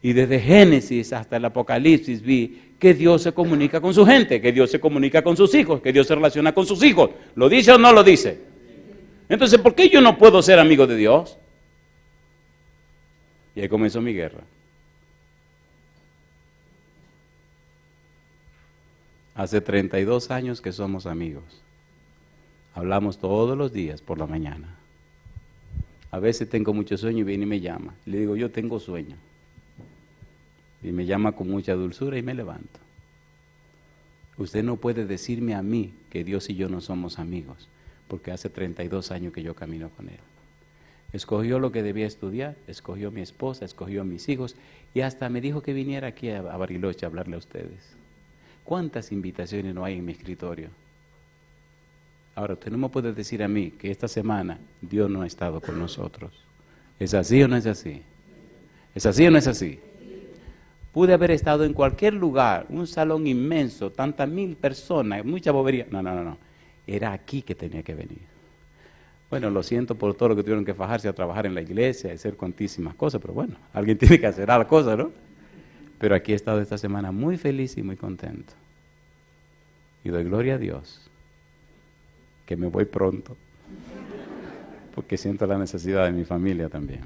Y desde Génesis hasta el Apocalipsis vi que Dios se comunica con su gente, que Dios se comunica con sus hijos, que Dios se relaciona con sus hijos. ¿Lo dice o no lo dice? Entonces, ¿por qué yo no puedo ser amigo de Dios? Y ahí comenzó mi guerra. Hace 32 años que somos amigos. Hablamos todos los días por la mañana. A veces tengo mucho sueño y viene y me llama. Le digo, yo tengo sueño. Y me llama con mucha dulzura y me levanto. Usted no puede decirme a mí que Dios y yo no somos amigos, porque hace 32 años que yo camino con Él. Escogió lo que debía estudiar, escogió mi esposa, escogió a mis hijos y hasta me dijo que viniera aquí a Bariloche a hablarle a ustedes. ¿Cuántas invitaciones no hay en mi escritorio? Ahora, usted no me puede decir a mí que esta semana Dios no ha estado con nosotros. ¿Es así o no es así? ¿Es así o no es así? Pude haber estado en cualquier lugar, un salón inmenso, tantas mil personas, mucha bobería. No. Era aquí que tenía que venir. Bueno, lo siento por todo lo que tuvieron que fajarse a trabajar en la iglesia y hacer cuantísimas cosas, pero bueno, alguien tiene que hacer las cosas, ¿no? Pero aquí he estado esta semana muy feliz y muy contento. Y doy gloria a Dios, que me voy pronto, porque siento la necesidad de mi familia también.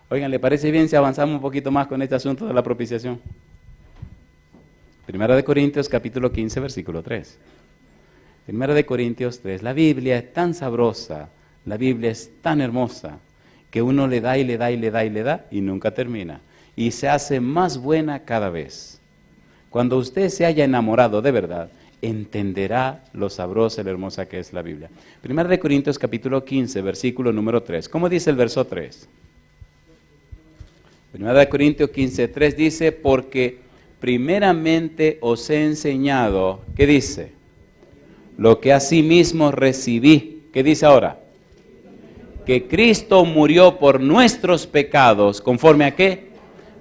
Oigan, ¿le parece bien si avanzamos un poquito más con este asunto de la propiciación? Primera de Corintios capítulo 15, versículo 3. Primera de Corintios 3. La Biblia es tan sabrosa, la Biblia es tan hermosa, que uno le da y le da y le da y le da y nunca termina. Y se hace más buena cada vez. Cuando usted se haya enamorado de verdad, entenderá lo sabrosa y lo hermosa que es la Biblia. Primera de Corintios capítulo 15, versículo número 3. ¿Cómo dice el verso 3? Primera de Corintios 15, 3 dice, porque primeramente os he enseñado, ¿qué dice? Lo que asimismo recibí. ¿Qué dice ahora? Que Cristo murió por nuestros pecados, ¿conforme a qué?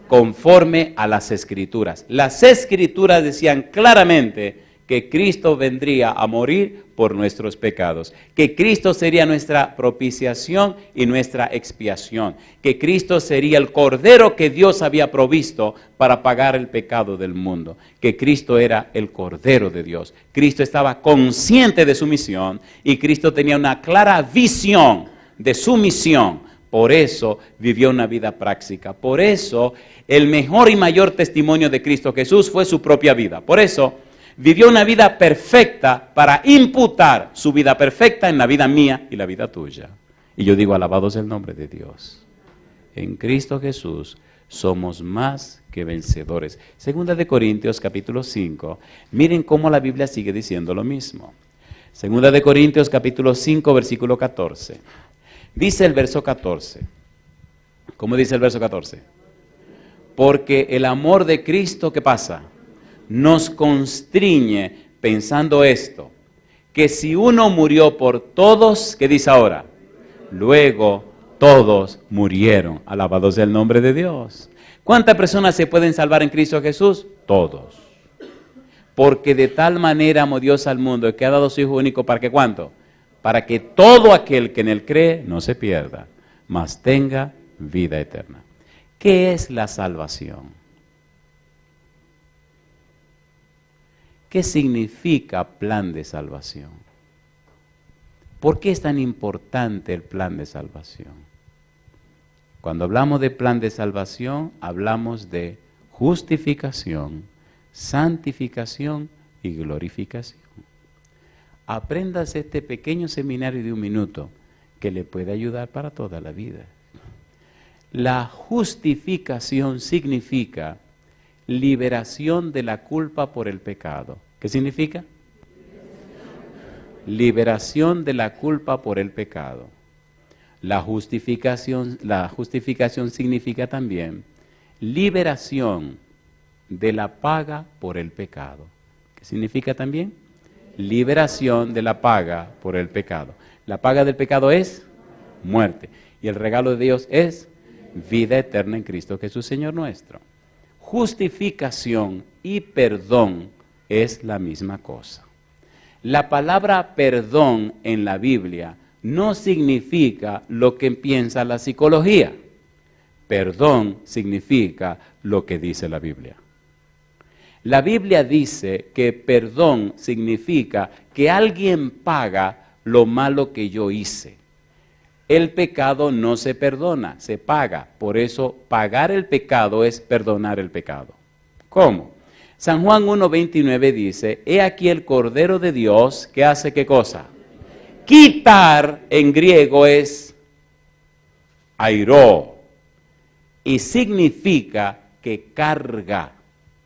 Conforme a las Escrituras. Las Escrituras decían claramente que Cristo vendría a morir por nuestros pecados, que Cristo sería nuestra propiciación y nuestra expiación, que Cristo sería el Cordero que Dios había provisto para pagar el pecado del mundo, que Cristo era el Cordero de Dios. Cristo estaba consciente de su misión y Cristo tenía una clara visión de su misión. Por eso vivió una vida práctica. Por eso el mejor y mayor testimonio de Cristo Jesús fue su propia vida. Por eso vivió una vida perfecta para imputar su vida perfecta en la vida mía y la vida tuya. Y yo digo, alabado sea el nombre de Dios. En Cristo Jesús somos más que vencedores. Segunda de Corintios capítulo 5. Miren cómo la Biblia sigue diciendo lo mismo. Segunda de Corintios capítulo 5, versículo 14. Dice el verso 14. ¿Cómo dice el verso 14? Porque el amor de Cristo, ¿qué pasa? Nos constriñe pensando esto, que si uno murió por todos, ¿qué dice ahora? Luego todos murieron. Alabado sea el nombre de Dios. ¿Cuántas personas se pueden salvar en Cristo Jesús? Todos. Porque de tal manera amó Dios al mundo que ha dado su Hijo único, ¿para qué cuánto? Para que todo aquel que en él cree no se pierda, mas tenga vida eterna. ¿Qué es la salvación? ¿Qué significa plan de salvación? ¿Por qué es tan importante el plan de salvación? Cuando hablamos de plan de salvación, hablamos de justificación, santificación y glorificación. Apréndase este pequeño seminario de 1 minuto que le puede ayudar para toda la vida. La justificación significa liberación de la culpa por el pecado. ¿Qué significa? Liberación de la culpa por el pecado. La justificación significa también liberación de la paga por el pecado. ¿Qué significa también? Liberación de la paga por el pecado. La paga del pecado es muerte. Y el regalo de Dios es vida eterna en Cristo Jesús, Señor nuestro. Justificación y perdón es la misma cosa. La palabra perdón en la Biblia no significa lo que piensa la psicología. Perdón significa lo que dice la Biblia. La Biblia dice que perdón significa que alguien paga lo malo que yo hice. El pecado no se perdona, se paga. Por eso pagar el pecado es perdonar el pecado. ¿Cómo? San Juan 1:29 dice, he aquí el Cordero de Dios que hace ¿qué cosa? Quitar en griego es airó y significa que carga,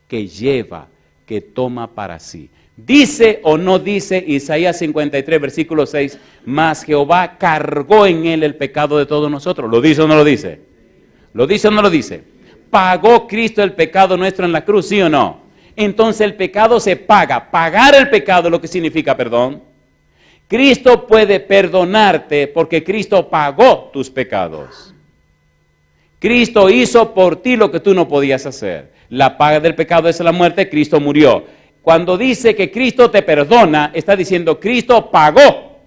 que lleva, que toma para sí. Dice o no dice Isaías 53, versículo 6, mas Jehová cargó en él el pecado de todos nosotros. ¿Lo dice o no lo dice? ¿Lo dice o no lo dice? ¿Pagó Cristo el pecado nuestro en la cruz, sí o no? Entonces el pecado se paga. Pagar el pecado es lo que significa perdón. Cristo puede perdonarte porque Cristo pagó tus pecados. Cristo hizo por ti lo que tú no podías hacer. La paga del pecado es la muerte, Cristo murió. Cuando dice que Cristo te perdona, está diciendo Cristo pagó.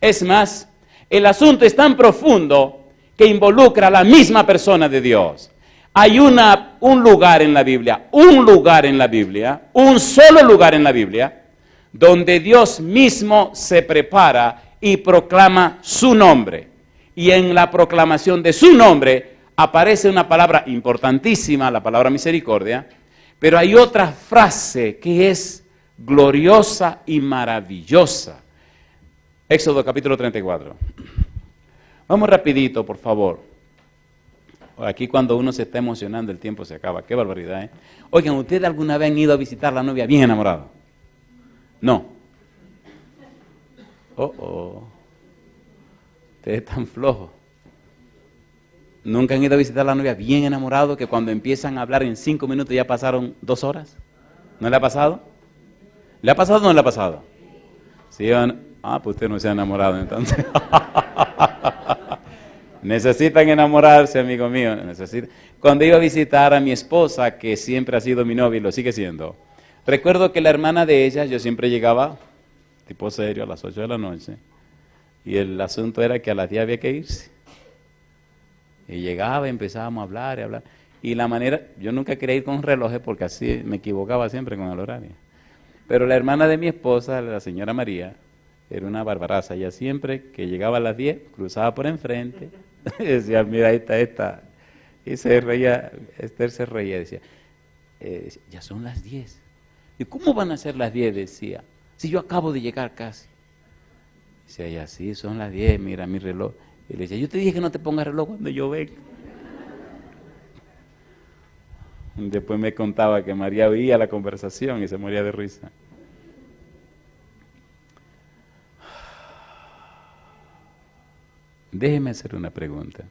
Es más, el asunto es tan profundo que involucra a la misma persona de Dios. Hay un lugar en la Biblia, un solo lugar en la Biblia, donde Dios mismo se prepara y proclama su nombre. Y en la proclamación de su nombre aparece una palabra importantísima, la palabra misericordia, pero hay otra frase que es gloriosa y maravillosa. Éxodo capítulo 34. Vamos rapidito, por favor. Aquí cuando uno se está emocionando el tiempo se acaba. Qué barbaridad, ¿eh? Oigan, ¿ustedes alguna vez han ido a visitar a la novia bien enamorado? No. Ustedes están flojos. ¿Nunca han ido a visitar a la novia bien enamorado que cuando empiezan a hablar en 5 minutos ya pasaron 2 horas? ¿No le ha pasado? ¿Le ha pasado o no le ha pasado? ¿Sí o no? Pues usted no se ha enamorado entonces. Necesitan enamorarse, amigo mío. Cuando iba a visitar a mi esposa, que siempre ha sido mi novia y lo sigue siendo, recuerdo que la hermana de ella, yo siempre llegaba, tipo serio, a las 8 de la noche, y el asunto era que a las 10 había que irse. Y llegaba y empezábamos a hablar y hablar. Y la manera, yo nunca quería ir con relojes porque así me equivocaba siempre con el horario. Pero la hermana de mi esposa, la señora María, era una barbaraza. Ella siempre que llegaba a las 10, cruzaba por enfrente, decía, mira, ahí está esta. Y se reía, Esther se reía, decía, ya son las 10. ¿Y cómo van a ser las 10? Decía, si yo acabo de llegar casi. Decía ella, sí, son las 10, mira mi reloj. Y le decía, yo te dije que no te pongas reloj cuando yo venga. Después me contaba que María oía la conversación y se moría de risa. Déjeme hacer una pregunta,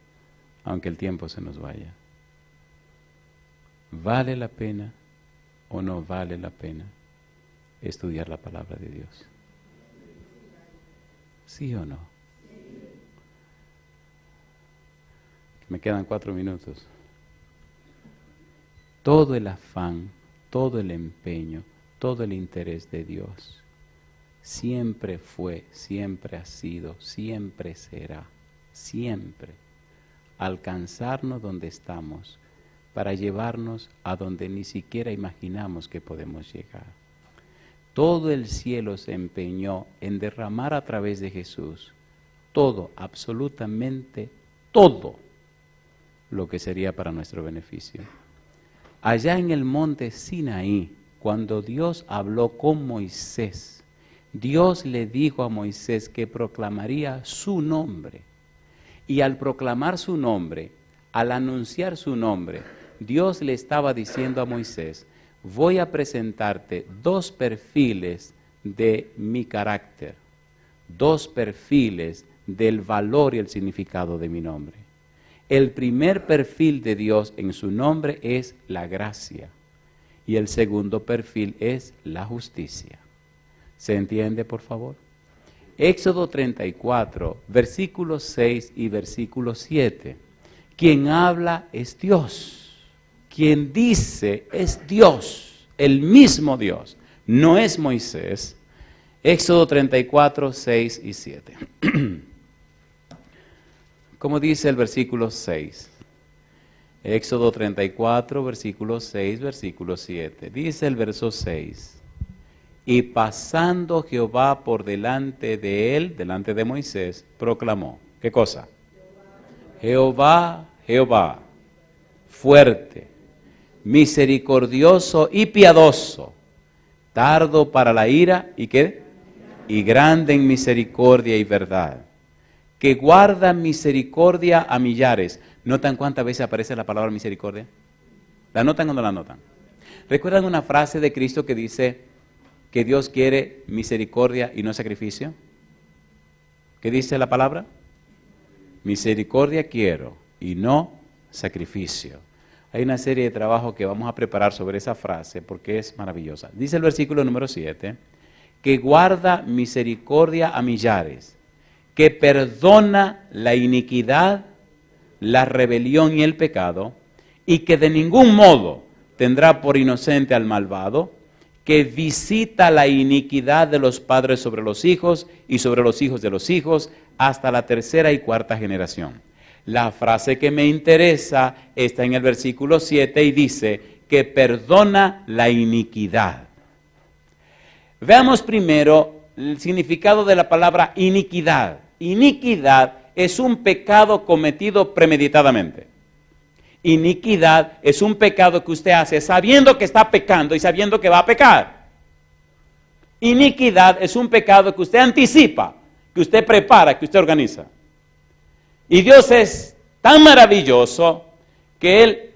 aunque el tiempo se nos vaya. ¿Vale la pena o no vale la pena estudiar la palabra de Dios? ¿Sí o no? Me quedan 4 minutos. Todo el afán, todo el empeño, todo el interés de Dios siempre fue, siempre ha sido, siempre será, siempre alcanzarnos donde estamos para llevarnos a donde ni siquiera imaginamos que podemos llegar. Todo el cielo se empeñó en derramar a través de Jesús todo, absolutamente todo lo que sería para nuestro beneficio. Allá en el monte Sinaí, cuando Dios habló con Moisés, Dios le dijo a Moisés que proclamaría su nombre. Y al proclamar su nombre, al anunciar su nombre, Dios le estaba diciendo a Moisés, voy a presentarte 2 perfiles de mi carácter, 2 perfiles del valor y el significado de mi nombre. El primer perfil de Dios en su nombre es la gracia y el segundo perfil es la justicia. ¿Se entiende, por favor? Éxodo 34, versículos 6 y versículo 7. Quien habla es Dios. Quien dice es Dios, el mismo Dios. No es Moisés. Éxodo 34, 6 y 7. Como dice el versículo 6. Éxodo 34, versículo 6, versículo 7. Dice el verso 6. Y pasando Jehová por delante de él, delante de Moisés, proclamó. ¿Qué cosa? Jehová, Jehová, fuerte, misericordioso y piadoso, tardo para la ira, ¿y qué? Y grande en misericordia y verdad, que guarda misericordia a millares. ¿Notan cuántas veces aparece la palabra misericordia? ¿La notan o no la notan? ¿Recuerdan una frase de Cristo que dice que Dios quiere misericordia y no sacrificio? ¿Qué dice la palabra? Misericordia quiero y no sacrificio. Hay una serie de trabajos que vamos a preparar sobre esa frase porque es maravillosa. Dice el versículo número 7, que guarda misericordia a millares, que perdona la iniquidad, la rebelión y el pecado, y que de ningún modo tendrá por inocente al malvado, que visita la iniquidad de los padres sobre los hijos y sobre los hijos de los hijos hasta la 3ª y 4ª generación. La frase que me interesa está en el versículo 7 y dice que perdona la iniquidad. Veamos primero el significado de la palabra iniquidad. Iniquidad es un pecado cometido premeditadamente. Iniquidad es un pecado que usted hace sabiendo que está pecando y sabiendo que va a pecar. Iniquidad es un pecado que usted anticipa, que usted prepara, que usted organiza. Y Dios es tan maravilloso que Él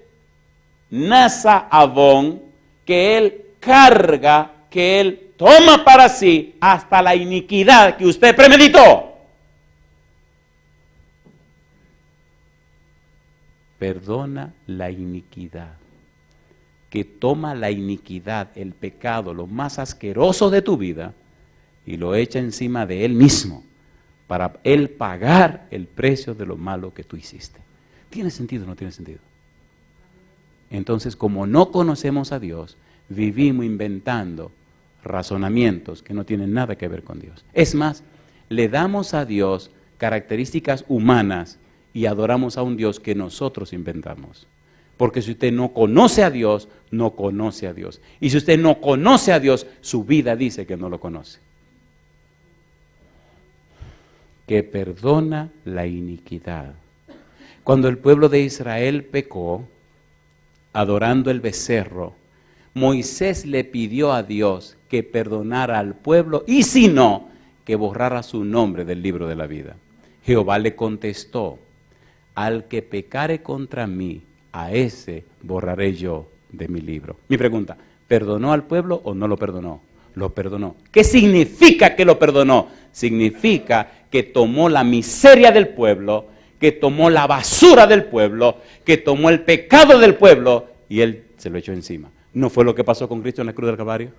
nasa avón, que Él carga, que Él toma para sí hasta la iniquidad que usted premeditó. Perdona la iniquidad, que toma la iniquidad, el pecado, lo más asqueroso de tu vida, y lo echa encima de Él mismo, para Él pagar el precio de lo malo que tú hiciste. ¿Tiene sentido o no tiene sentido? Entonces, como no conocemos a Dios, vivimos inventando razonamientos que no tienen nada que ver con Dios. Es más, le damos a Dios características humanas y adoramos a un Dios que nosotros inventamos. Porque si usted no conoce a Dios, no conoce a Dios. Y si usted no conoce a Dios, su vida dice que no lo conoce. Que perdona la iniquidad. Cuando el pueblo de Israel pecó, adorando el becerro, Moisés le pidió a Dios que perdonara al pueblo y si no, que borrara su nombre del libro de la vida. Jehová le contestó: al que pecare contra mí, a ese borraré yo de mi libro. Mi pregunta, ¿perdonó al pueblo o no lo perdonó? Lo perdonó. ¿Qué significa que lo perdonó? Significa que tomó la miseria del pueblo, que tomó la basura del pueblo, que tomó el pecado del pueblo y Él se lo echó encima. ¿No fue lo que pasó con Cristo en la cruz del Calvario?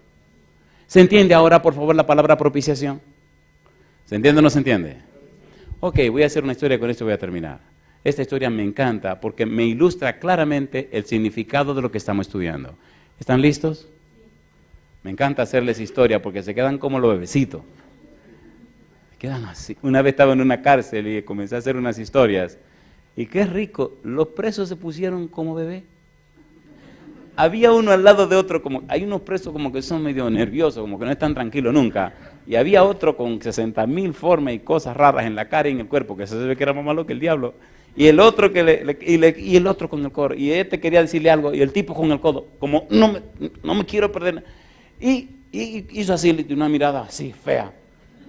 ¿Se entiende ahora, por favor, la palabra propiciación? ¿Se entiende o no se entiende? Ok, voy a hacer una historia, con esto voy a terminar. Esta historia me encanta porque me ilustra claramente el significado de lo que estamos estudiando. ¿Están listos? Me encanta hacerles historia porque se quedan como los bebecitos. Se quedan así. Una vez estaba en una cárcel y comencé a hacer unas historias. Y qué rico, los presos se pusieron como bebé. Había uno al lado de otro, como hay unos presos como que son medio nerviosos, como que no están tranquilos nunca. Y había otro con 60,000 formas y cosas raras en la cara y en el cuerpo, que se ve que era más malo que el diablo. Y el otro y el otro con el codo. Y este quería decirle algo, y el tipo con el codo, como no me quiero perder. Y hizo así, una mirada así, fea.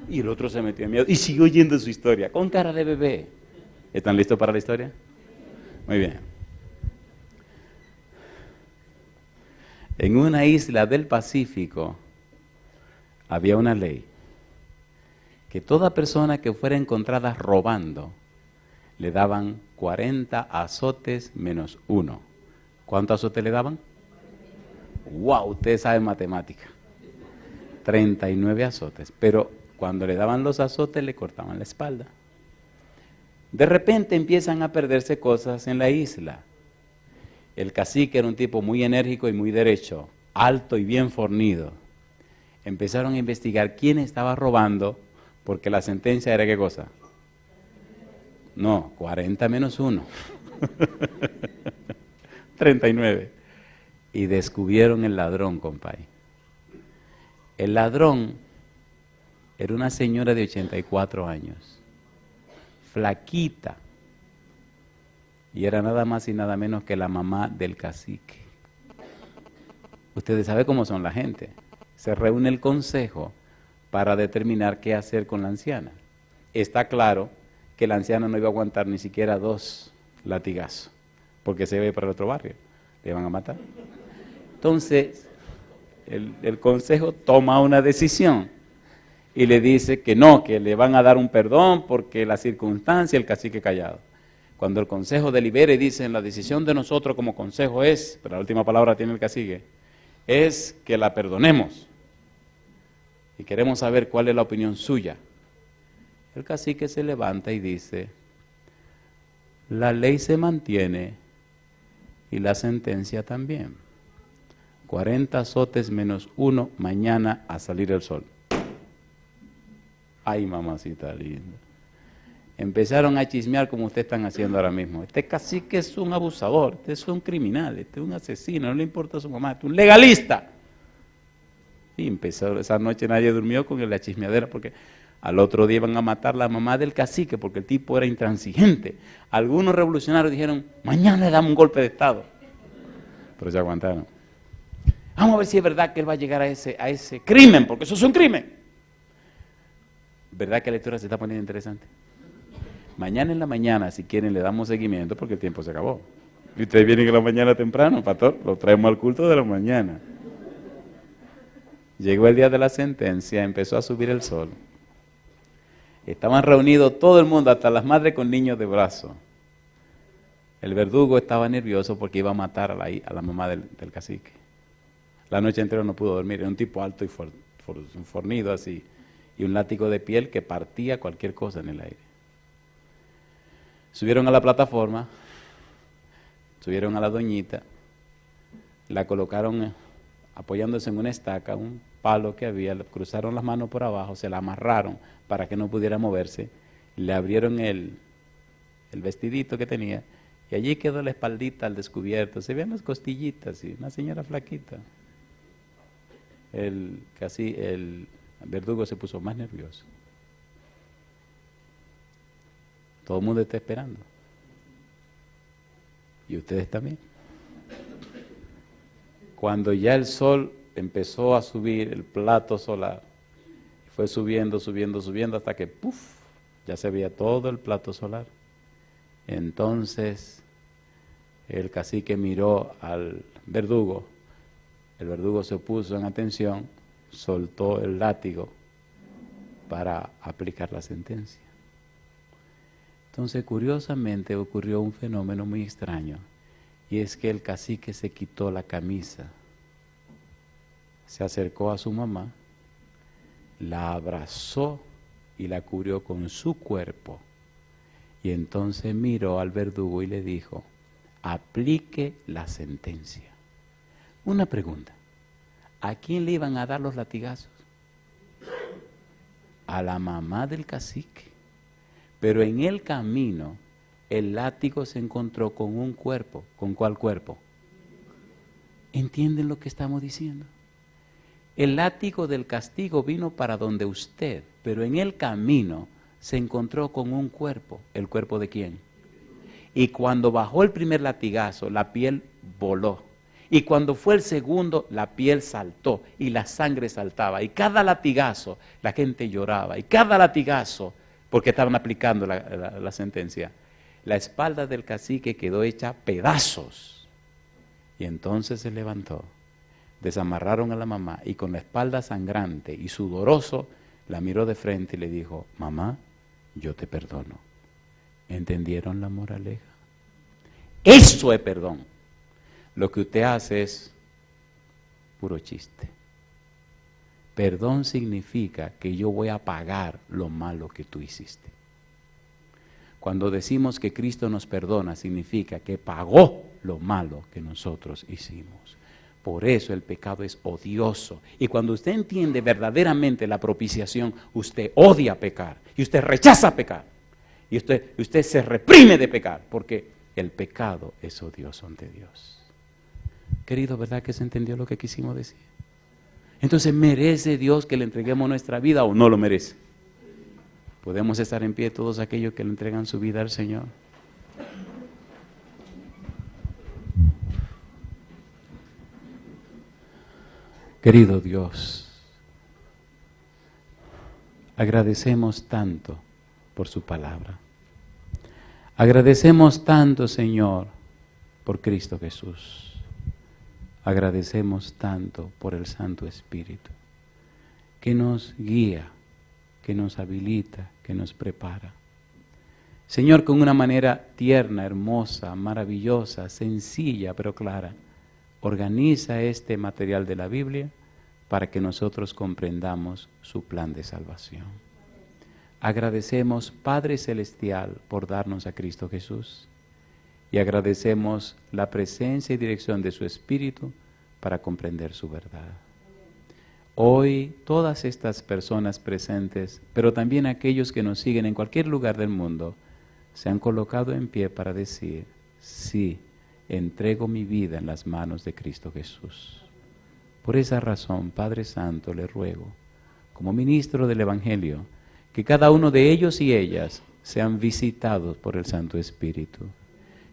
Y el otro se metió en miedo y siguió oyendo su historia, con cara de bebé. ¿Están listos para la historia? Muy bien. En una isla del Pacífico había una ley que toda persona que fuera encontrada robando le daban 40 azotes menos 1. ¿Cuántos azotes le daban? ¡Wow! Usted sabe matemática. 39 azotes. Pero cuando le daban los azotes le cortaban la espalda. De repente empiezan a perderse cosas en la isla. El cacique era un tipo muy enérgico y muy derecho, alto y bien fornido. Empezaron a investigar quién estaba robando, porque la sentencia era ¿qué cosa? No, 40 menos 1. 39. Y descubrieron el ladrón, compadre. El ladrón era una señora de 84 años, flaquita. Y era nada más y nada menos que la mamá del cacique. Ustedes saben cómo son la gente. Se reúne el consejo para determinar qué hacer con la anciana. Está claro que la anciana no iba a aguantar ni siquiera 2 latigazos, porque se iba para el otro barrio. Le iban a matar. Entonces, el consejo toma una decisión y le dice que no, que le van a dar un perdón porque la circunstancia, el cacique callado. Cuando el consejo delibere y dicen la decisión de nosotros como consejo es, pero la última palabra tiene el cacique, es que la perdonemos. Y queremos saber cuál es la opinión suya. El cacique se levanta y dice, la ley se mantiene y la sentencia también. 40 azotes menos 1 mañana a salir el sol. Ay, mamacita linda. Empezaron a chismear como ustedes están haciendo ahora mismo. Este cacique es un abusador, este es un criminal, este es un asesino, no le importa a su mamá, este es un legalista. Y empezó, esa noche nadie durmió con la chismeadera porque Al otro día iban a matar a la mamá del cacique porque el tipo era intransigente. Algunos revolucionarios dijeron, mañana le damos un golpe de Estado. Pero se aguantaron. Vamos a ver si es verdad que él va a llegar a ese crimen, porque eso es un crimen. ¿Verdad que la lectura se está poniendo interesante? Mañana en la mañana, si quieren, le damos seguimiento porque el tiempo se acabó. Y ustedes vienen en la mañana temprano, pastor, lo traemos al culto de la mañana. Llegó el día de la sentencia, empezó a subir el sol. Estaban reunidos todo el mundo, hasta las madres con niños de brazo. El verdugo estaba nervioso porque iba a matar a la mamá del cacique. La noche entera no pudo dormir, era un tipo alto y fornido así, y un látigo de piel que partía cualquier cosa en el aire. Subieron a la plataforma, subieron a la doñita, la colocaron apoyándose en una estaca, un palo que había, le cruzaron las manos por abajo, se la amarraron para que no pudiera moverse, le abrieron el vestidito que tenía, y allí quedó la espaldita al descubierto, se veían las costillitas, y una señora flaquita. El verdugo se puso más nervioso. Todo el mundo está esperando. Y ustedes también. Cuando ya el sol empezó a subir, el plato solar, fue subiendo, subiendo, subiendo, hasta que ¡puf! Ya se veía todo el plato solar. Entonces el cacique miró al verdugo. El verdugo se puso en atención, soltó el látigo para aplicar la sentencia. Entonces, curiosamente, ocurrió un fenómeno muy extraño, y es que el cacique se quitó la camisa, se acercó a su mamá, la abrazó y la cubrió con su cuerpo, y entonces miró al verdugo y le dijo, aplique la sentencia. Una pregunta, ¿a quién le iban a dar los latigazos? A la mamá del cacique. Pero en el camino, el látigo se encontró con un cuerpo. ¿Con cuál cuerpo? ¿Entienden lo que estamos diciendo? El látigo del castigo vino para donde usted, pero en el camino se encontró con un cuerpo. ¿El cuerpo de quién? Y cuando bajó el primer latigazo, la piel voló. Y cuando fue el segundo, la piel saltó y la sangre saltaba. Y cada latigazo, la gente lloraba. Y cada latigazo, porque estaban aplicando la sentencia, la espalda del cacique quedó hecha pedazos. Y entonces se levantó, desamarraron a la mamá y con la espalda sangrante y sudoroso, la miró de frente y le dijo, mamá, yo te perdono. ¿Entendieron la moraleja? Eso es perdón. Lo que usted hace es puro chiste. Perdón significa que yo voy a pagar lo malo que tú hiciste. Cuando decimos que Cristo nos perdona, significa que pagó lo malo que nosotros hicimos. Por eso el pecado es odioso. Y cuando usted entiende verdaderamente la propiciación, usted odia pecar y usted rechaza pecar. Y usted se reprime de pecar, porque el pecado es odioso ante Dios. Querido, ¿verdad que se entendió lo que quisimos decir? Entonces, ¿merece Dios que le entreguemos nuestra vida o no lo merece? ¿Podemos estar en pie todos aquellos que le entregan su vida al Señor? Querido Dios, agradecemos tanto por su palabra. Agradecemos tanto, Señor, por Cristo Jesús. Agradecemos tanto por el Santo Espíritu, que nos guía, que nos habilita, que nos prepara. Señor, con una manera tierna, hermosa, maravillosa, sencilla, pero clara, organiza este material de la Biblia para que nosotros comprendamos su plan de salvación. Agradecemos, Padre Celestial, por darnos a Cristo Jesús. Y agradecemos la presencia y dirección de su Espíritu para comprender su verdad. Hoy todas estas personas presentes, pero también aquellos que nos siguen en cualquier lugar del mundo, se han colocado en pie para decir, sí, entrego mi vida en las manos de Cristo Jesús. Por esa razón, Padre Santo, le ruego, como ministro del Evangelio, Que cada uno de ellos y ellas sean visitados por el Santo Espíritu.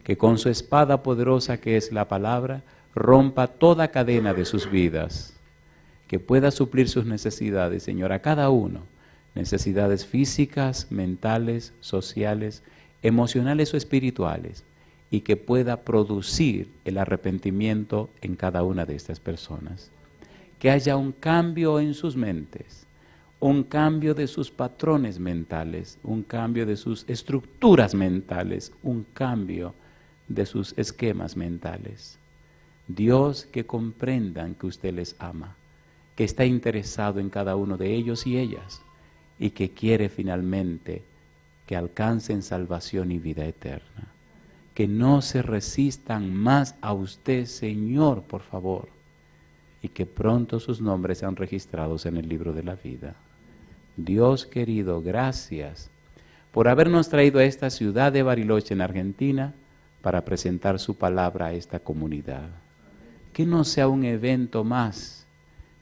Que con su espada poderosa que es la palabra, rompa toda cadena de sus vidas. Que pueda suplir sus necesidades, Señor, a cada uno. Necesidades físicas, mentales, sociales, emocionales o espirituales. Y que pueda producir el arrepentimiento en cada una de estas personas. Que haya un cambio en sus mentes, un cambio de sus patrones mentales, un cambio de sus estructuras mentales, un cambio de sus esquemas mentales. Dios, que comprendan que usted les ama, que está interesado en cada uno de ellos y ellas, y que quiere finalmente que alcancen salvación y vida eterna. Que no se resistan más a usted, Señor, por favor, y que pronto sus nombres sean registrados en el libro de la vida. Dios querido, gracias por habernos traído a esta ciudad de Bariloche, en Argentina, para presentar su palabra a esta comunidad. Que no sea un evento más,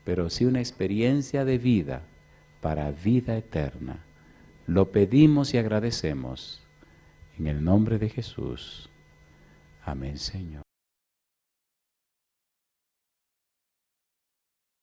pero sí una experiencia de vida para vida eterna. Lo pedimos y agradecemos en el nombre de Jesús. Amén, Señor.